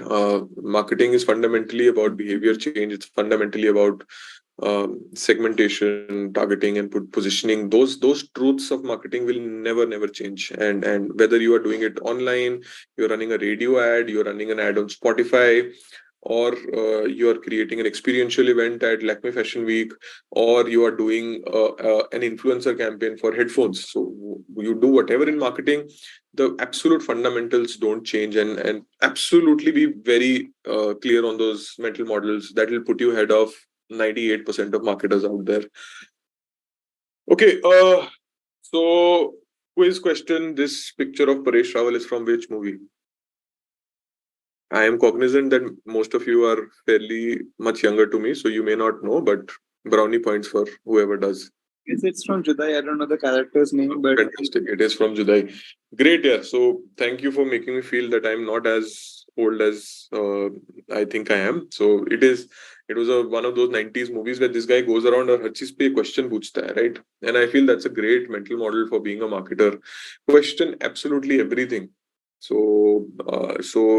Marketing is fundamentally about behavior change. It's fundamentally about segmentation, targeting, and positioning. Those truths of marketing will never change. And whether you are doing it online, you're running a radio ad, you're running an ad on Spotify, or you are creating an experiential event at Lakme Fashion Week, or you are doing an influencer campaign for headphones. So you do whatever in marketing, the absolute fundamentals don't change. And absolutely be very clear on those mental models. That will put you ahead of 98% of marketers out there. Okay, so quiz question. This picture of Paresh Rawal is from which movie? I am cognizant that most of you are fairly much younger to me, so you may not know, but brownie points for whoever does. It's from Judai. I don't know the character's name, but fantastic. It is from Judai. Great, yeah. So thank you for making me feel that I'm not as old as I think I am. So it was one of those 90s movies where this guy goes around और हर चीज पे question पूछता है, right? And I feel that's a great mental model for being a marketer. Question absolutely everything. So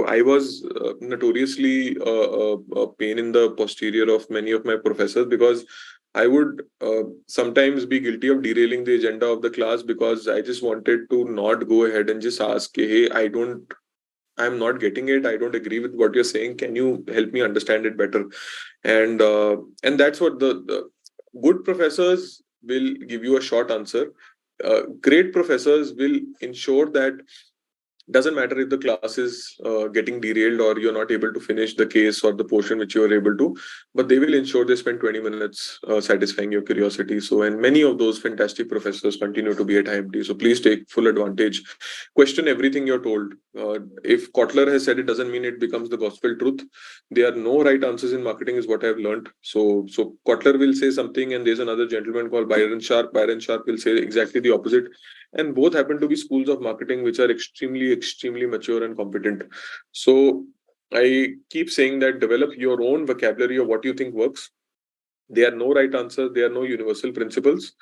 I was notoriously a pain in the posterior of many of my professors, because I would sometimes be guilty of derailing the agenda of the class because I just wanted to not go ahead and just ask, hey, I'm not getting it. I don't agree with what you're saying. Can you help me understand it better? And that's what the good professors will give you a short answer. Great professors will ensure that doesn't matter if the class is getting derailed or you're not able to finish the case or the portion which you are able to, but they will ensure they spend 20 minutes satisfying your curiosity. So, and many of those fantastic professors continue to be at IMT. So please take full advantage. Question everything you're told. If Kotler has said it, doesn't mean it becomes the gospel truth. There are no right answers in marketing is what I've learned. So Kotler will say something and there's another gentleman called Byron Sharp. Byron Sharp will say exactly the opposite. And both happen to be schools of marketing which are extremely mature and competent. So I keep saying that develop your own vocabulary of what you think works. There are no right answers. There are no universal principles.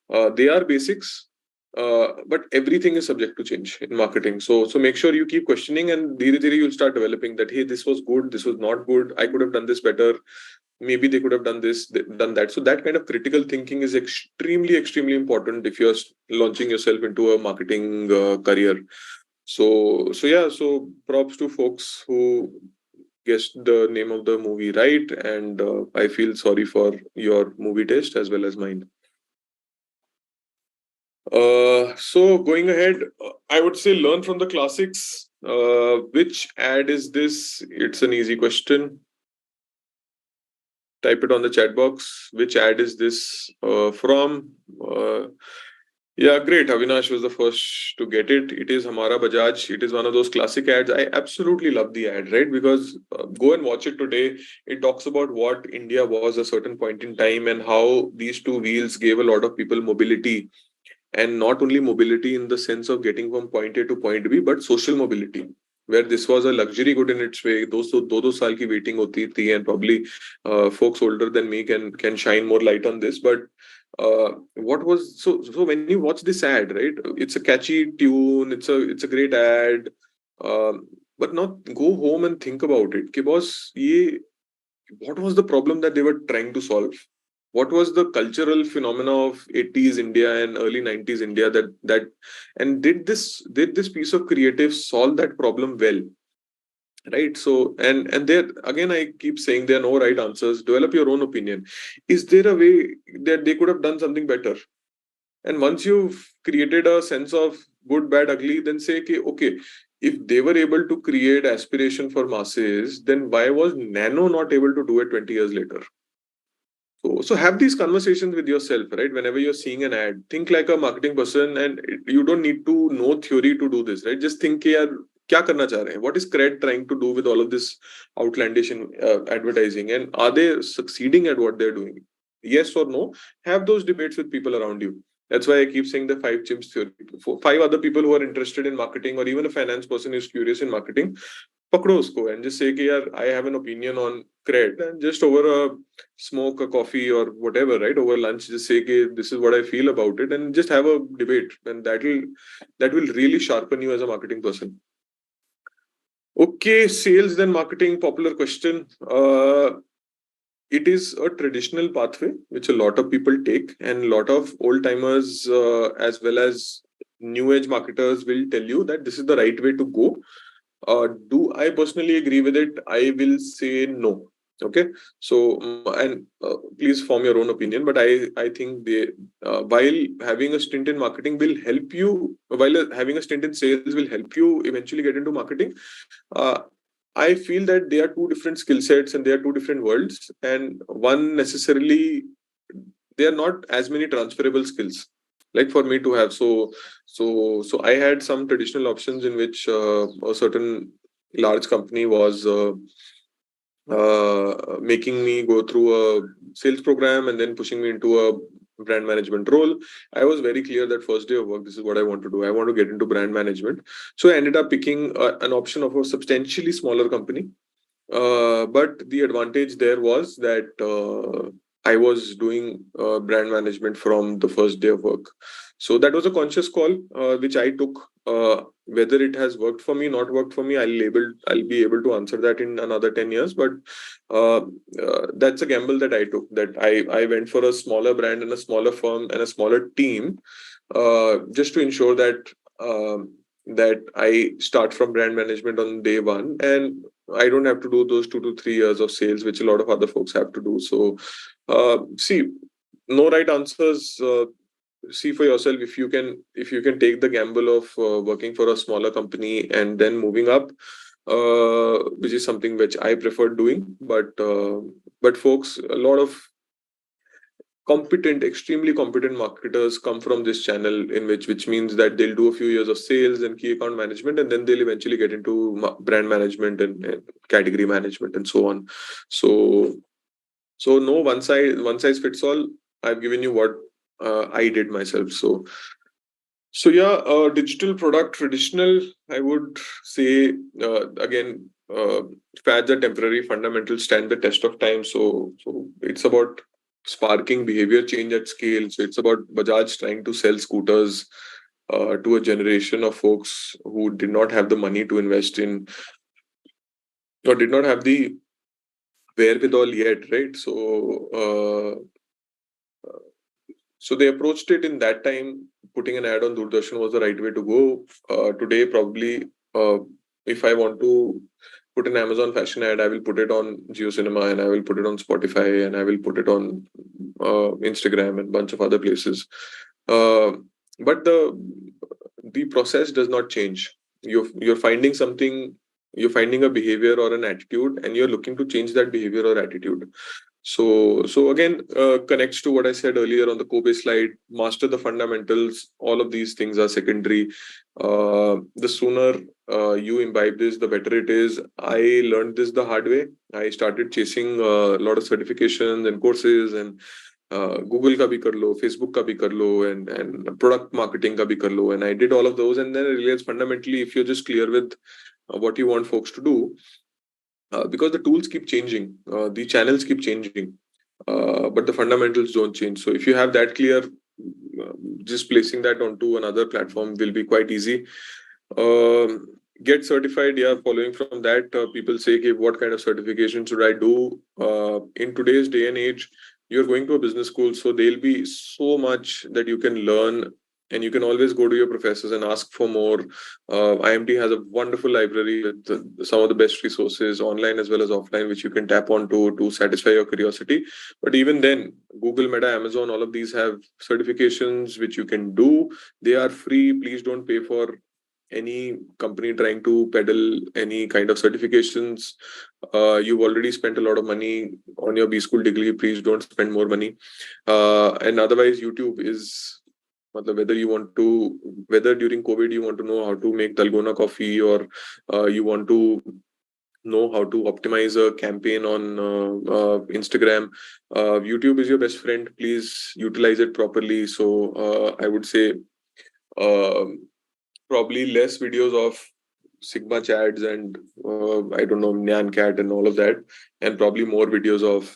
They are basics, but everything is subject to change in marketing. So make sure you keep questioning, and dhire you'll start developing that, hey, this was good, this was not good, I could have done this better. Maybe they could have done this, done that. So that kind of critical thinking is extremely important if you're launching yourself into a marketing career. So props to folks who guessed the name of the movie right, and I feel sorry for your movie taste as well as mine. So going ahead, I would say learn from the classics. Which ad is this? It's an easy question. Type it on the chat box. Which ad is this from? Yeah, great. Avinash was the first to get it. It is Hamara Bajaj. It is one of those classic ads. I absolutely love the ad, right? Because go and watch it today. It talks about what India was a certain point in time and how these two wheels gave a lot of people mobility. And not only mobility in the sense of getting from point A to point B, but social mobility, where this was a luxury good in its way. Those saal ki waiting hoti thi, and probably folks older than me can shine more light on this. But what was so when you watch this ad, right? It's a catchy tune. It's a great ad. But not go home and think about it. Ki boss, what was the problem that they were trying to solve? What was the cultural phenomena of 80s India and early 90s India and did this piece of creative solve that problem well? Right. So and there again, I keep saying there are no right answers. Develop your own opinion. Is there a way that they could have done something better? And once you've created a sense of good, bad, ugly, then say, okay, if they were able to create aspiration for masses, then why was Nano not able to do it 20 years later? So have these conversations with yourself, right? Whenever you're seeing an ad, think like a marketing person, and you don't need to know theory to do this, right? Just think, yaar, kya karna cha rahe hain? What is CRED trying to do with all of this outlandish advertising? And are they succeeding at what they're doing? Yes or no? Have those debates with people around you. That's why I keep saying the 5 chimps theory. 5 other people who are interested in marketing, or even a finance person is curious in marketing, pakdo usko and just say ki yaar, I have an opinion on CRED, and just over a smoke, a coffee or whatever, right, over lunch, just say ki this is what I feel about it, and just have a debate, and that will really sharpen you as a marketing person. Okay, sales then marketing, popular question. It is a traditional pathway which a lot of people take, and a lot of old timers as well as new age marketers will tell you that this is the right way to go. Do I personally agree with it? I will say no. Okay, so and please form your own opinion, but I think while having a stint in marketing will help you, while having a stint in sales will help you eventually get into marketing. I feel that they are two different skill sets and they are two different worlds, and one necessarily, they are not as many transferable skills like for me to have. So I had some traditional options in which a certain large company was making me go through a sales program and then pushing me into a brand management role. I was very clear that first day of work, this is what I want to do. I want to get into brand management. So I ended up picking an option of a substantially smaller company. But the advantage there was that I was doing brand management from the first day of work. So that was a conscious call which I took. Whether it has worked for me, not worked for me, I'll be able to answer that in another 10 years. But that's a gamble that I took. That I went for a smaller brand and a smaller firm and a smaller team, just to ensure that that I start from brand management on day one, and I don't have to do those 2 to 3 years of sales, which a lot of other folks have to do. So, see, no right answers. See for yourself if you can take the gamble of working for a smaller company and then moving up, which is something which I prefer doing. But folks, a lot of extremely competent marketers come from this channel, in which means that they'll do a few years of sales and key account management, and then they'll eventually get into brand management and category management and so on. So no one size fits all. I've given you what I did myself. So yeah, digital product, traditional, I would say, again, fads are temporary, fundamentals stand the test of time. So it's about sparking behavior change at scale. So it's about Bajaj trying to sell scooters to a generation of folks who did not have the money to invest in, or did not have the wherewithal yet, right? So they approached it in that time. Putting an ad on Doordarshan was the right way to go. Today, probably, if I want to put an Amazon fashion ad, I will put it on JioCinema, and I will put it on Spotify, and I will put it on Instagram and a bunch of other places. But the process does not change. You're finding something, you're finding a behavior or an attitude, and you're looking to change that behavior or attitude. So again, connects to what I said earlier on the Kobe slide. Master the fundamentals. All of these things are secondary. The sooner you imbibe this, the better it is. I learned this the hard way. I started chasing a lot of certifications and courses, and Google ka bhi kar lo, Facebook ka bhi kar lo, and product marketing ka bhi kar lo. And I did all of those, and then I realized fundamentally, if you're just clear with what you want folks to do, because the tools keep changing, the channels keep changing, but the fundamentals don't change. So if you have that clear, just placing that onto another platform will be quite easy. Get certified. Yeah, following from that, people say, okay, what kind of certification should I do? In today's day and age, you're going to a business school, so there'll be so much that you can learn, and you can always go to your professors and ask for more. IMT has a wonderful library with some of the best resources, online as well as offline, which you can tap onto to satisfy your curiosity. But even then, Google, Meta, Amazon, all of these have certifications which you can do. They are free. Please don't pay for any company trying to peddle any kind of certifications. You've already spent a lot of money on your B School degree. Please don't spend more money. And otherwise, YouTube is, whether during COVID you want to know how to make Dalgona coffee, or you want to know how to optimize a campaign on Instagram, YouTube is your best friend. Please utilize it properly. So I would say probably less videos of Sigma Chads and I don't know, Nyan Cat and all of that, and probably more videos of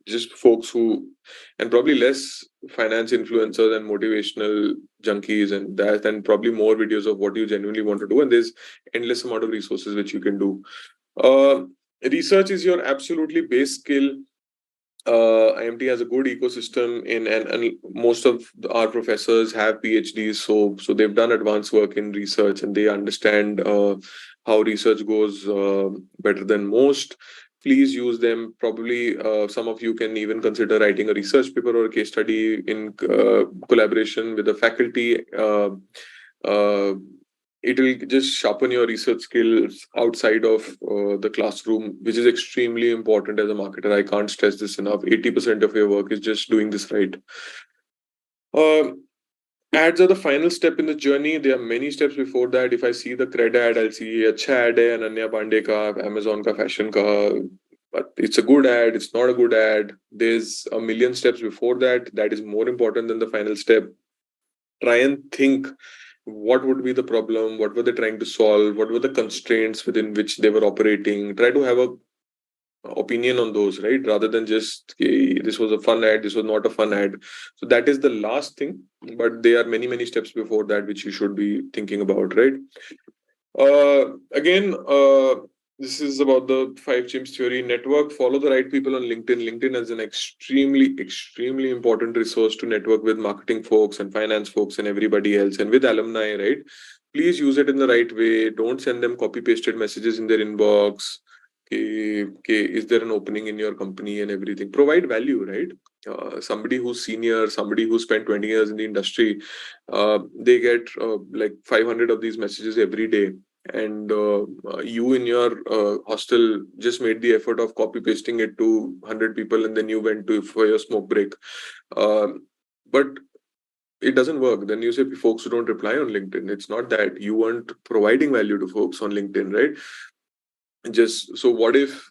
just folks who, and probably less finance influencers and motivational junkies and that, and probably more videos of what you genuinely want to do. And there's endless amount of resources which you can do. Research is your absolutely base skill. IMT has a good ecosystem and most of our professors have PhDs, so they've done advanced work in research, and they understand how research goes better than most. Please use them. Probably some of you can even consider writing a research paper or a case study in collaboration with the faculty. It will just sharpen your research skills outside of the classroom, which is extremely important as a marketer. I can't stress this enough. 80% of your work is just doing this right. Ads are the final step in the journey. There are many steps before that. If I see the cred ad, I'll see acha ad hai, Ananya Pandey ka, Amazon ka, fashion ka, but it's a good ad, it's not a good ad. There's a million steps before that. That is more important than the final step. Try and think, what would be the problem? What were they trying to solve? What were the constraints within which they were operating? Try to have a opinion on those, right? Rather than just, okay, this was a fun ad, this was not a fun ad. So that is the last thing, but there are many steps before that which you should be thinking about, right? Again, this is about the 5 chimps theory. Network, follow the right people on LinkedIn. LinkedIn is an extremely important resource to network with marketing folks and finance folks and everybody else, and with alumni, right? Please use it in the right way. Don't send them copy pasted messages in their inbox. Okay, is there an opening in your company and everything? Provide value, right? Somebody who's senior, somebody who spent 20 years in the industry, they get like 500 of these messages every day. And you in your hostel just made the effort of copy pasting it to 100 people, and then you went for your smoke break. But it doesn't work. Then you say folks who don't reply on LinkedIn. It's not that you weren't providing value to folks on LinkedIn, right? Just so, what if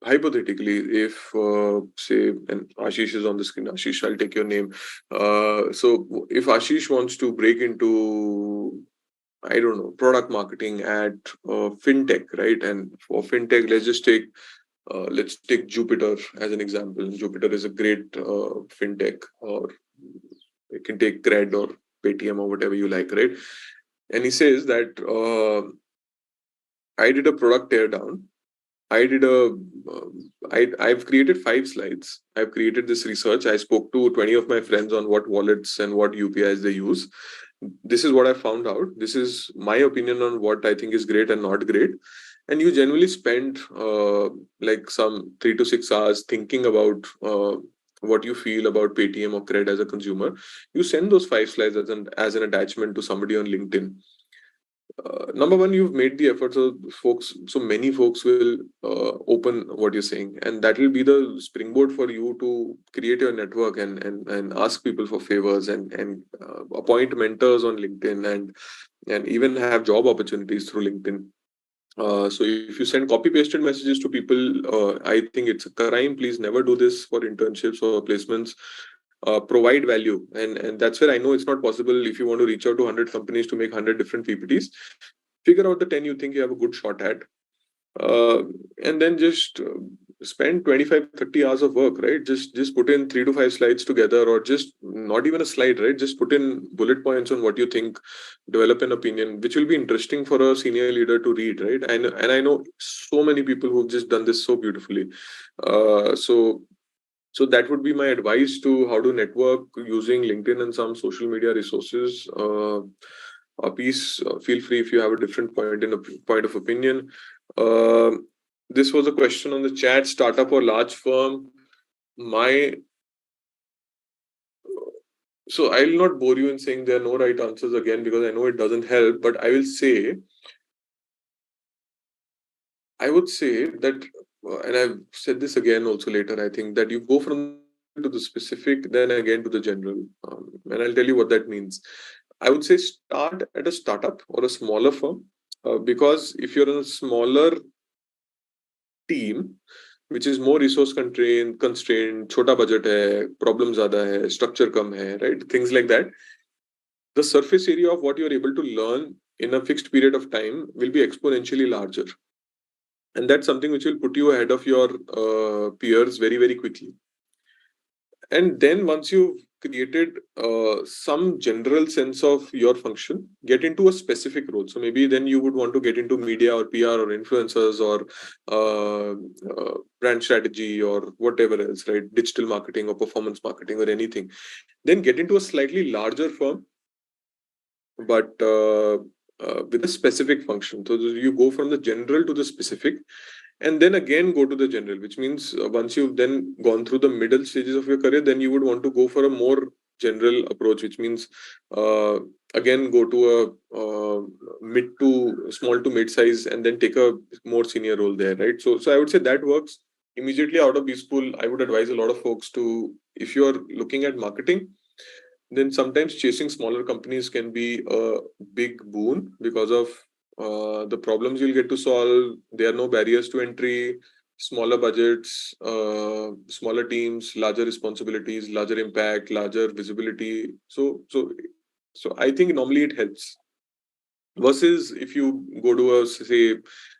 hypothetically, if say, and Ashish is on the screen, Ashish, I'll take your name. So if Ashish wants to break into, I don't know, product marketing at fintech, right? And for fintech, let's take Jupiter as an example. Jupiter is a great fintech, or you can take Cred or Paytm or whatever you like, right? And he says that I did a product teardown. I've created 5 slides. I've created this research. I spoke to 20 of my friends on what wallets and what UPIs they use. this is what I found out. This is my opinion on what I think is great and not great. And you generally spend like some 3 to 6 hours thinking about what you feel about Paytm or Cred as a consumer. You send those 5 slides as an attachment to somebody on LinkedIn. Number one, you've made the effort, so many folks will open what you're saying, and that will be the springboard for you to create your network and ask people for favors and appoint mentors on LinkedIn and even have job opportunities through LinkedIn. So if you send copy pasted messages to people, I think it's a crime. Please never do this for internships or placements. Provide value, and that's where I know it's not possible. If you want to reach out to 100 companies to make 100 different PPTs, figure out the 10 you think you have a good shot at, and then just spend 25-30 hours of work, right? Just put in 3 to 5 slides together, or just not even a slide, right? Just put in bullet points on what you think, develop an opinion which will be interesting for a senior leader to read, right? And I know so many people who've just done this so beautifully. So that would be my advice to how to network using LinkedIn and some social media resources. Please feel free if you have a different point of opinion. This was a question on the chat: startup or large firm? So I will not bore you in saying there are no right answers again, because I know it doesn't help. But I would say that, and I've said this again also later, I think that you go from to the specific, then again to the general. And I'll tell you what that means. I would say start at a startup or a smaller firm, because if you're in a smaller team, which is more resource constrained, chota budget hai, problems zyada hai, structure kam hai, right? Things like that. The surface area of what you're able to learn in a fixed period of time will be exponentially larger. And that's something which will put you ahead of your peers very, very quickly. And then once you've created some general sense of your function, get into a specific role. So maybe then you would want to get into media or PR or influencers or brand strategy or whatever else, right? Digital marketing or performance marketing or anything. Then get into a slightly larger firm, but with a specific function. So you go from the general to the specific, and then again go to the general, which means once you've then gone through the middle stages of your career, then you would want to go for a more general approach, which means again go to a small to mid size, and then take a more senior role there, right? So I would say that works. Immediately out of B school, I would advise a lot of folks to, if you're looking at marketing, then sometimes chasing smaller companies can be a big boon because of the problems you'll get to solve. There are no barriers to entry, smaller budgets, smaller teams, larger responsibilities, larger impact, larger visibility. So I think normally it helps. Versus if you go to a, say,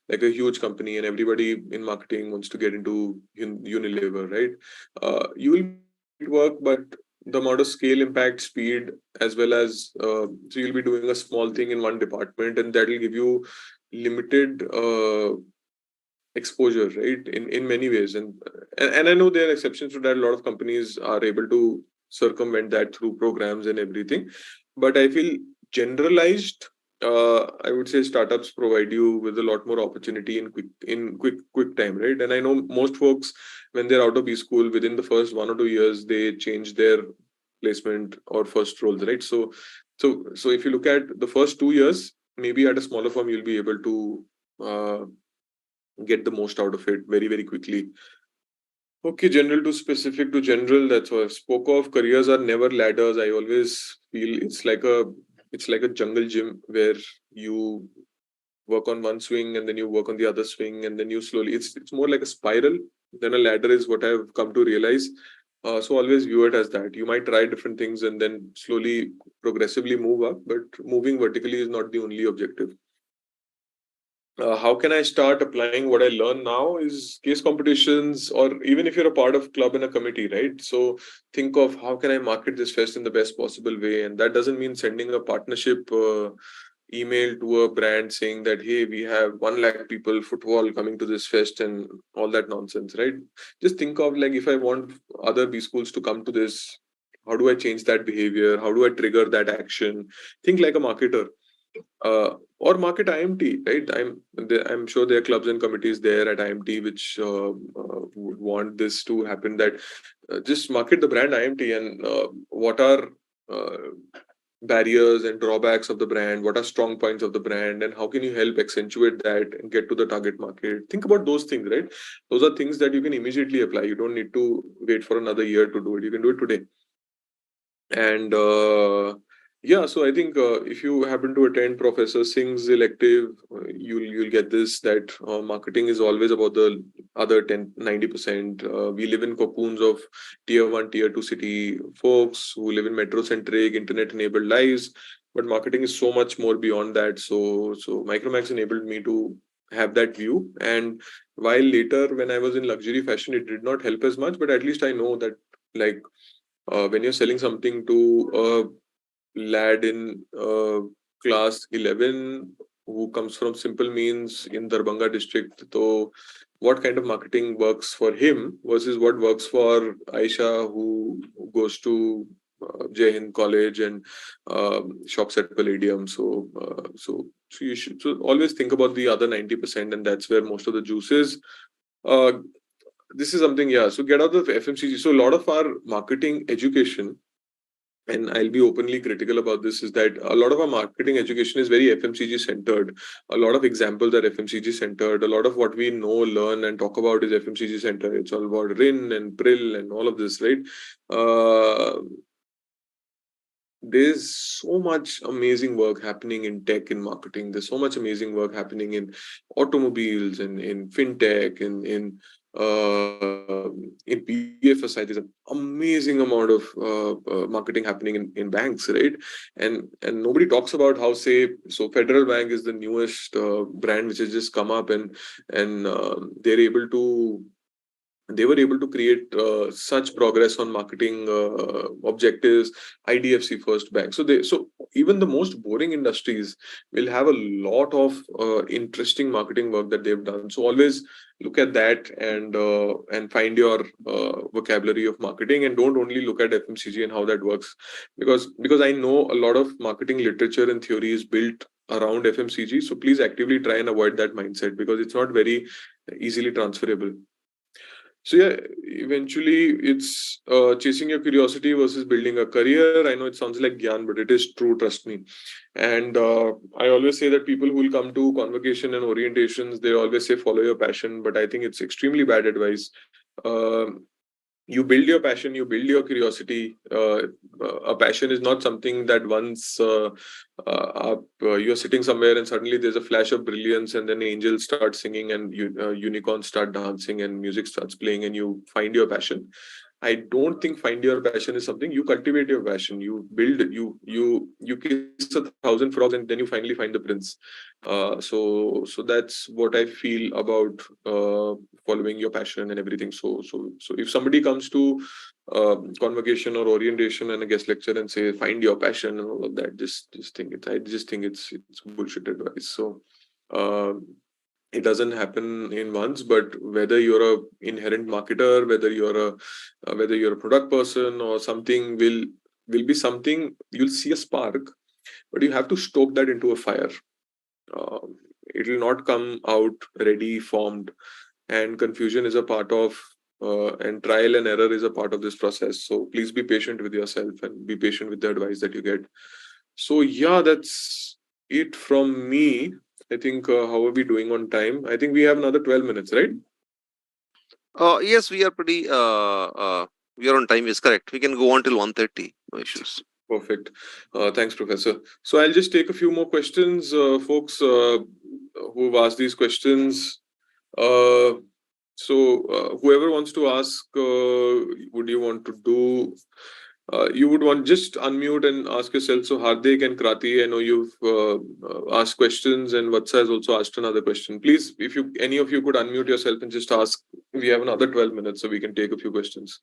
like a huge company and everybody in marketing wants to get into Unilever, right? You will work, but the amount of scale, impact, speed, as well as so you'll be doing a small thing in one department, and that will give you limited exposure, right? In many ways, and I know there are exceptions to that. A lot of companies are able to circumvent that through programs and everything, but I feel generalized. I would say startups provide you with a lot more opportunity in quick time, right? And I know most folks, when they're out of B school, within the first 1 or 2 years, they change their placement or first roles, right? So if you look at the first 2 years, maybe at a smaller firm, you'll be able to get the most out of it very, very quickly. Okay, general to specific to general. That's what I spoke of. Careers are never ladders. I always feel it's like a jungle gym where you work on one swing and then you work on the other swing, and then you slowly, it's more like a spiral than a ladder, is what I've come to realize. So always view it as that. You might try different things and then slowly, progressively move up, but moving vertically is not the only objective. How can I start applying what I learn now is case competitions, or even if you're a part of club and a committee, right? So think of how can I market this fest in the best possible way. And that doesn't mean sending a partnership email to a brand saying that, hey, we have 1 lakh people football coming to this fest and all that nonsense, right? Just think of, like, if I want other B schools to come to this, How do I change that behavior? How do I trigger that action? Think like a marketer. Or market IMT, right? I'm sure there are clubs and committees there at IMT which would want this to happen. That just market the brand IMT and what are barriers and drawbacks of the brand, what are strong points of the brand, and how can you help accentuate that and get to the target market. Think about those things, right? Those are things that you can immediately apply. You don't need to wait for another year to do it. You can do it today. And yeah, so I think if you happen to attend Professor Singh's elective, you'll get this, that marketing is always about the other 90%. We live in cocoons of tier 1, tier 2 city folks who live in metro-centric, internet-enabled lives, but marketing is so much more beyond that. So Micromax enabled me to have that view. And while later when I was in luxury fashion, it did not help as much, but at least I know that, like, when you're selling something to a lad in class 11 who comes from simple means in Darbhanga district, so what kind of marketing works for him versus what works for Aisha who goes to Jai Hind College and shops at Palladium. So you should always think about the other 90%, and that's where most of the juice is. This is something, yeah. So get out of FMCG. So a lot of our marketing education, and I'll be openly critical about this, is that a lot of our marketing education is very FMCG centered. A lot of examples are FMCG centered. A lot of what we know, learn, and talk about is FMCG centered. It's all about RIN and Prill and all of this, right? There's so much amazing work happening in tech and marketing. There's so much amazing work happening in automobiles and in fintech and in BFSI. There's an amazing amount of marketing happening in banks, right? And nobody talks about how, say, so Federal Bank is the newest brand which has just come up, and they were able to create such progress on marketing objectives. IDFC First Bank. So even the most boring industries will have a lot of interesting marketing work that they've done. So always look at that and find your vocabulary of marketing, and don't only look at FMCG and how that works, because I know a lot of marketing literature and theory is built around FMCG. So please actively try and avoid that mindset, because it's not very easily transferable. So yeah, eventually it's chasing your curiosity versus building a career. I know it sounds like gyan, but it is true, trust me. And I always say that people who will come to convocation and orientations, they always say follow your passion, but I think it's extremely bad advice. You build your passion, you build your curiosity. A passion is not something that once you're sitting somewhere and suddenly there's a flash of brilliance and then angels start singing and unicorns start dancing and music starts playing and you find your passion. I don't think find your passion is something. You cultivate your passion, you build, you kiss 1,000 frogs and then you finally find the prince. So that's what I feel about following your passion and everything. So if somebody comes to convocation or orientation and a guest lecture and say find your passion and all of that, just think it. I just think it's bullshit advice. So it doesn't happen in months, but whether you're a inherent marketer, whether you're a product person or something, will be something. You'll see a spark, but you have to stoke that into a fire. It will not come out ready, formed, and confusion is a part of and trial and error is a part of this process. So please be patient with yourself and be patient with the advice that you get. So yeah, that's it from me. I think how are we doing on time? I think we have another 12 minutes, right? Yes, we are pretty we are on time, is correct. We can go on till 1:30. No issues. Perfect. Thanks, Professor. So I'll just take a few more questions, folks who've asked these questions. So whoever wants to ask, would you want to do? You would want just unmute and ask yourself. So Hardik and Krati, I know you've asked questions, and Vatsa has also asked another question. Please, if any of you could unmute yourself and just ask. We have another 12 minutes, so we can take a few questions.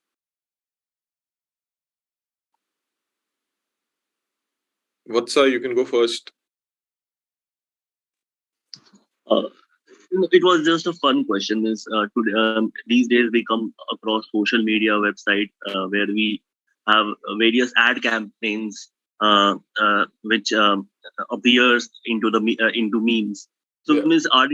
Vatsa, you can go first. It was just a fun question. These days we come across social media website where we have various ad campaigns which appears into into memes. So, means are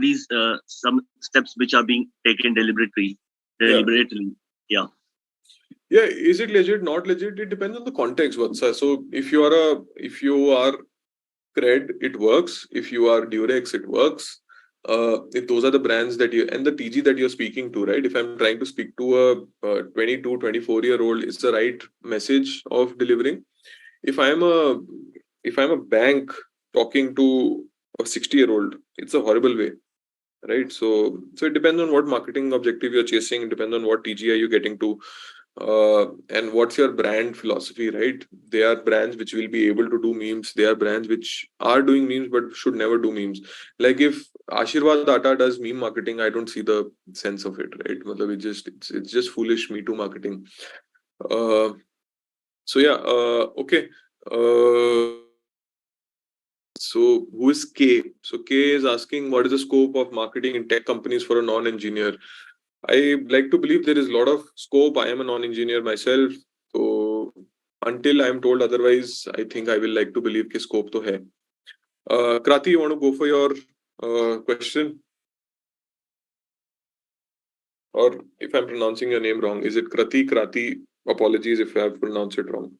these some steps which are being taken deliberately? Yeah. Yeah, is it legit, not legit? It depends on the context, Vatsa. So if you are cred, it works. If you are Durex, it works. If those are the brands that you and the TG that you're speaking to, right? If I'm trying to speak to a 22, 24-year-old, it's the right message of delivering. If I'm a bank talking to a 60-year-old, it's a horrible way, right? So it depends on what marketing objective you're chasing. It depends on what TG are you getting to. And what's your brand philosophy, right? They are brands which will be able to do memes. They are brands which are doing memes but should never do memes. Like if Ashirwad Atta does meme marketing, I don't see the sense of it, right? It's just foolish Me Too marketing. So yeah, okay. So who is K? So K is asking, what is the scope of marketing in tech companies for a non-engineer? I like to believe there is a lot of scope. I am a non-engineer myself. So until I am told otherwise, I think I will like to believe that scope to hai. Krati, you want to go for your question? Or if I'm pronouncing your name wrong, is it Krati? Krati, apologies if I have pronounced it wrong.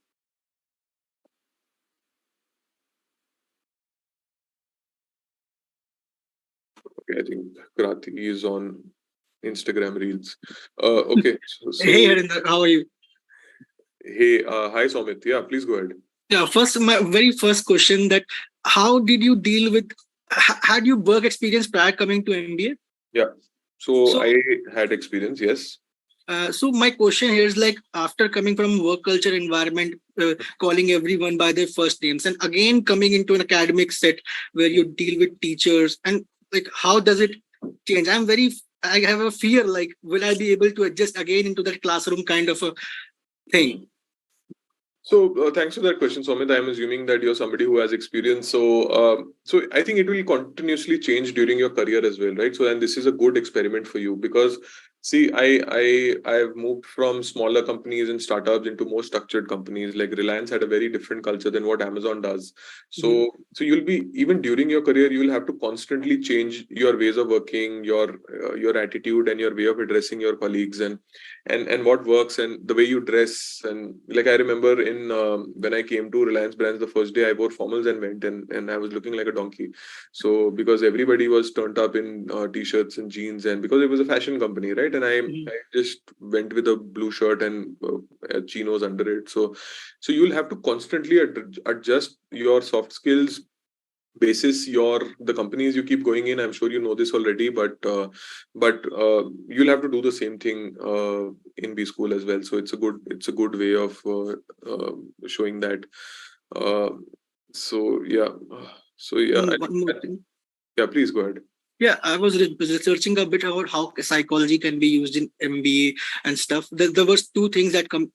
Okay, I think Krati is on Instagram Reels. Okay. So, hey, Harinder, how are you? Hey, hi, Somit. Yeah, please go ahead. Yeah, my very first question that how did you deal with, had you work experience prior coming to MBA? Yeah. So I had experience, yes. So my question here is like after coming from work culture environment, calling everyone by their first names, and again coming into an academic set where you deal with teachers, and like how does it change? I have a fear like will I be able to adjust again into that classroom kind of a thing? So thanks for that question, Somit. I'm assuming that you're somebody who has experience. So I think it will continuously change during your career as well, right? So and this is a good experiment for you because see, I've moved from smaller companies and startups into more structured companies. Like Reliance had a very different culture than what Amazon does. So you'll be even during your career, you will have to constantly change your ways of working, your attitude, and your way of addressing your colleagues, and what works and the way you dress. And like I remember in when I came to Reliance Brands the first day, I wore formals and went and I was looking like a donkey. So because everybody was turned up in t-shirts and jeans, and because it was a fashion company, right? And I just went with a blue shirt and chinos under it. So you'll have to constantly adjust your soft skills basis the companies you keep going in. I'm sure you know this already, but you'll have to do the same thing in B School as well. So it's a good way of showing that. So yeah. One more thing. Yeah, please go ahead. Yeah, I was researching a bit about how psychology can be used in MBA and stuff. There was two things that come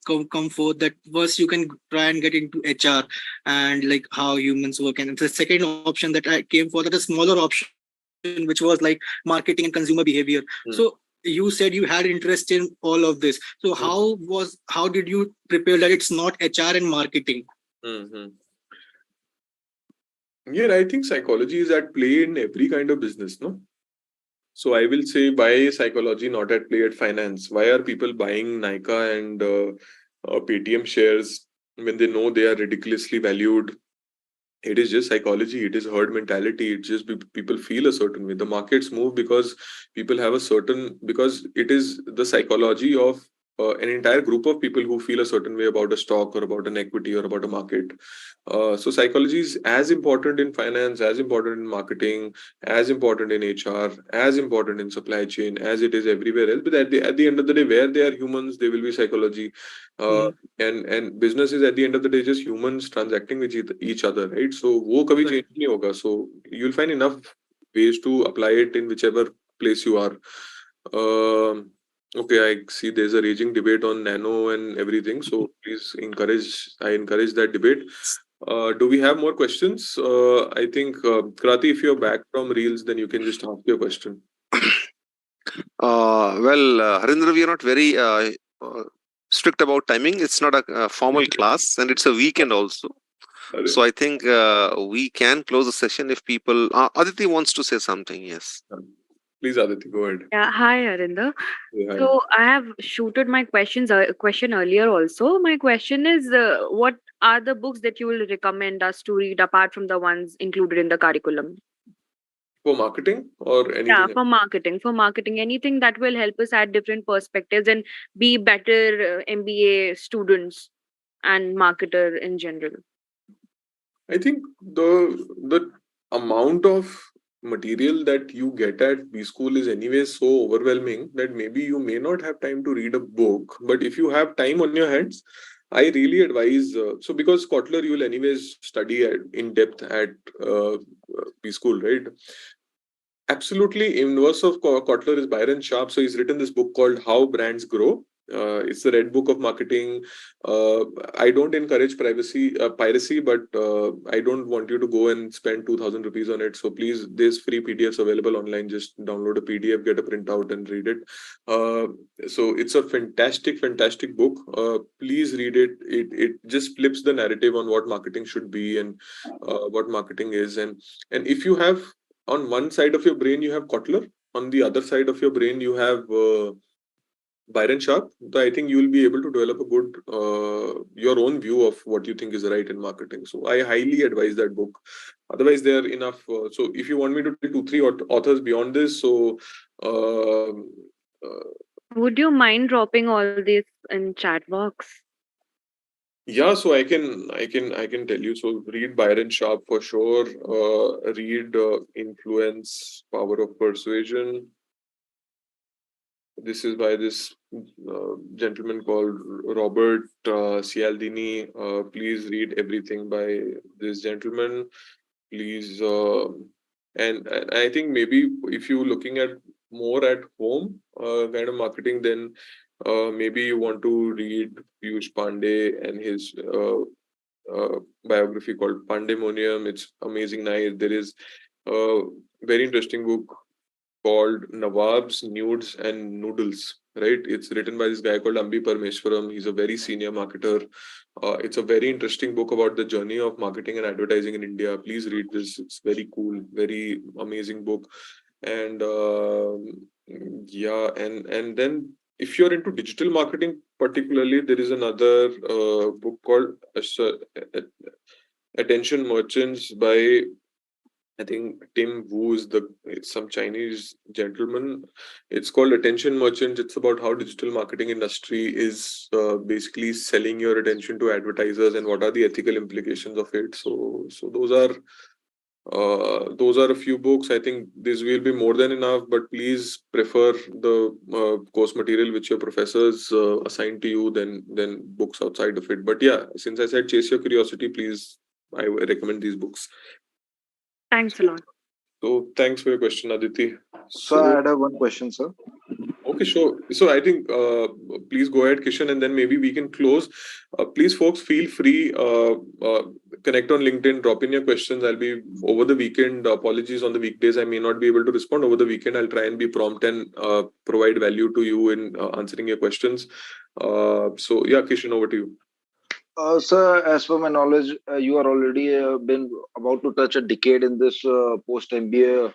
forth. That first, you can try and get into HR and like how humans work. And the second option that I came for, that a smaller option, which was like marketing and consumer behavior. So you said you had interest in all of this. So how did you prepare that it's not HR and marketing? Yeah, I think psychology is at play in every kind of business, no? So I will say, why psychology not at play at finance? Why are people buying Nykaa and Paytm shares when they know they are ridiculously valued? It is just psychology. It is herd mentality. It just people feel a certain way. The markets move because people have because it is the psychology of an entire group of people who feel a certain way about a stock or about an equity or about a market. So psychology is as important in finance, as important in marketing, as important in HR, as important in supply chain as it is everywhere else. But at the end of the day, where they are humans, there will be psychology. And business is at the end of the day just humans transacting with each other, right? So wo kabhi change nahi hoga. So you'll find enough ways to apply it in whichever place you are. Okay, I see there's a raging debate on nano and everything. So please I encourage that debate. Do we have more questions? I think Krati, if you're back from Reels, then you can just ask your question. Harinder, we are not very strict about timing. It's not a formal class, and it's a weekend also. So I think we can close the session if people. Aditi wants to say something. Yes. Please, Aditi, go ahead. Yeah, hi Arinda. Yeah, hi. So I have shooted my question earlier also. My question is, what are the books that you will recommend us to read apart from the ones included in the curriculum? For marketing or anything? Yeah, else? for marketing, anything that will help us add different perspectives and be better MBA students and marketer in general. I think the amount of material that you get at B School is anyway so overwhelming that maybe you may not have time to read a book. But if you have time on your hands, I really advise. So because Kotler, you will anyways study in depth at B School, right? Absolutely, inverse of Kotler is Byron Sharp. So he's written this book called How Brands Grow. It's the Red Book of Marketing. I don't encourage piracy, but I don't want you to go and spend 2,000 rupees on it. So please, there's free PDFs available online. Just download a PDF, get a printout, and read it. So it's a fantastic book. Please read it. It just flips the narrative on what marketing should be and what marketing is. And if you have on one side of your brain you have Kotler, on the other side of your brain you have Byron Sharp, I think you will be able to develop a good your own view of what you think is right in marketing. So I highly advise that book. Otherwise, there are enough. So if you want me to tell 2-3 authors beyond this, so would you mind dropping all this in chat box? Yeah, so I can tell you. So read Byron Sharp for sure. Read Influence, Power of Persuasion. This is by this gentleman called Robert Cialdini. Please read everything by this gentleman. Please, and I think maybe if you're looking at more at home kind of marketing, then maybe you want to read Piyush Pandey and his biography called Pandemonium. It's amazing. Nice. There is a very interesting book called Nawabs, Nudes and Noodles, right? It's written by this guy called Ambi Parmeshwaram. He's a very senior marketer. It's a very interesting book about the journey of marketing and advertising in India. Please read this. It's very cool, very amazing book. And yeah, and then if you're into digital marketing particularly, there is another book called Attention Merchants by I think Tim Wu is some Chinese gentleman. It's called Attention Merchants. It's about how digital marketing industry is basically selling your attention to advertisers and what are the ethical implications of it. So those are a few books. I think this will be more than enough, but please prefer the course material which your professors assign to you than books outside of it. But yeah, since I said chase your curiosity, please, I recommend these books. Thanks a lot. So thanks for your question, Aditi. So I had one question, sir. Okay, sure. So I think please go ahead, Kishan, and then maybe we can close. Please, folks, feel free. Connect on LinkedIn, drop in your questions. I'll be over the weekend. Apologies on the weekdays. I may not be able to respond. Over the weekend, I'll try and be prompt and provide value to you in answering your questions. So yeah, Kishan, over to you. Sir, as per my knowledge, you are already been about to touch a decade in this post-MBA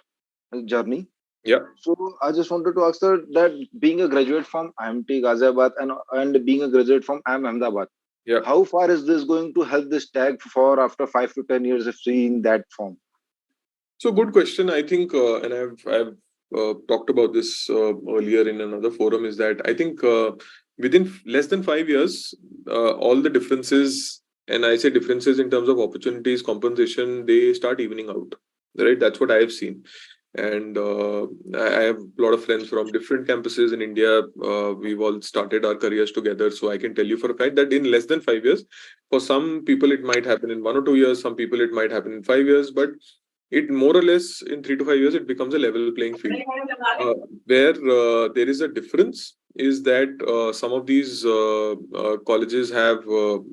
journey. Yeah. So I just wanted to ask, sir, that being a graduate from IMT Ghaziabad and being a graduate from IIM Ahmedabad, yeah, how far is this going to help this tag for after 5 to 10 years if we in that form? So good question. I think, and I've talked about this earlier in another forum, is that I think within less than 5 years, all the differences, and I say differences in terms of opportunities, compensation, they start evening out, right? That's what I have seen. And I have a lot of friends from different campuses in India. We've all started our careers together. So I can tell you for a fact that in less than 5 years, for some people, it might happen in 1 or 2 years. Some people, it might happen in 5 years. But it more or less in 3 to 5 years, it becomes a level playing field. Where there is a difference is that some of these colleges have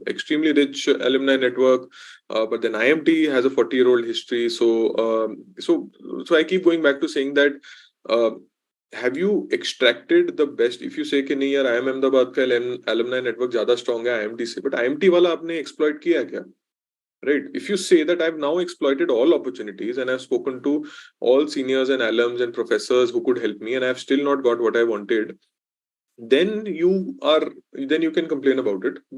extremely rich alumni network, but then IMT has a 40-year-old history. So I keep going back to saying that have you extracted the best? If you say कि नहीं यार IIM Ahmedabad का alumni network ज़्यादा strong है IMT से, but IMT वाला आपने exploit किया क्या? Right? If you say that I've now exploited all opportunities and I've spoken to all seniors and alums and professors who could help me and I've still not got what I wanted, then you can complain about it.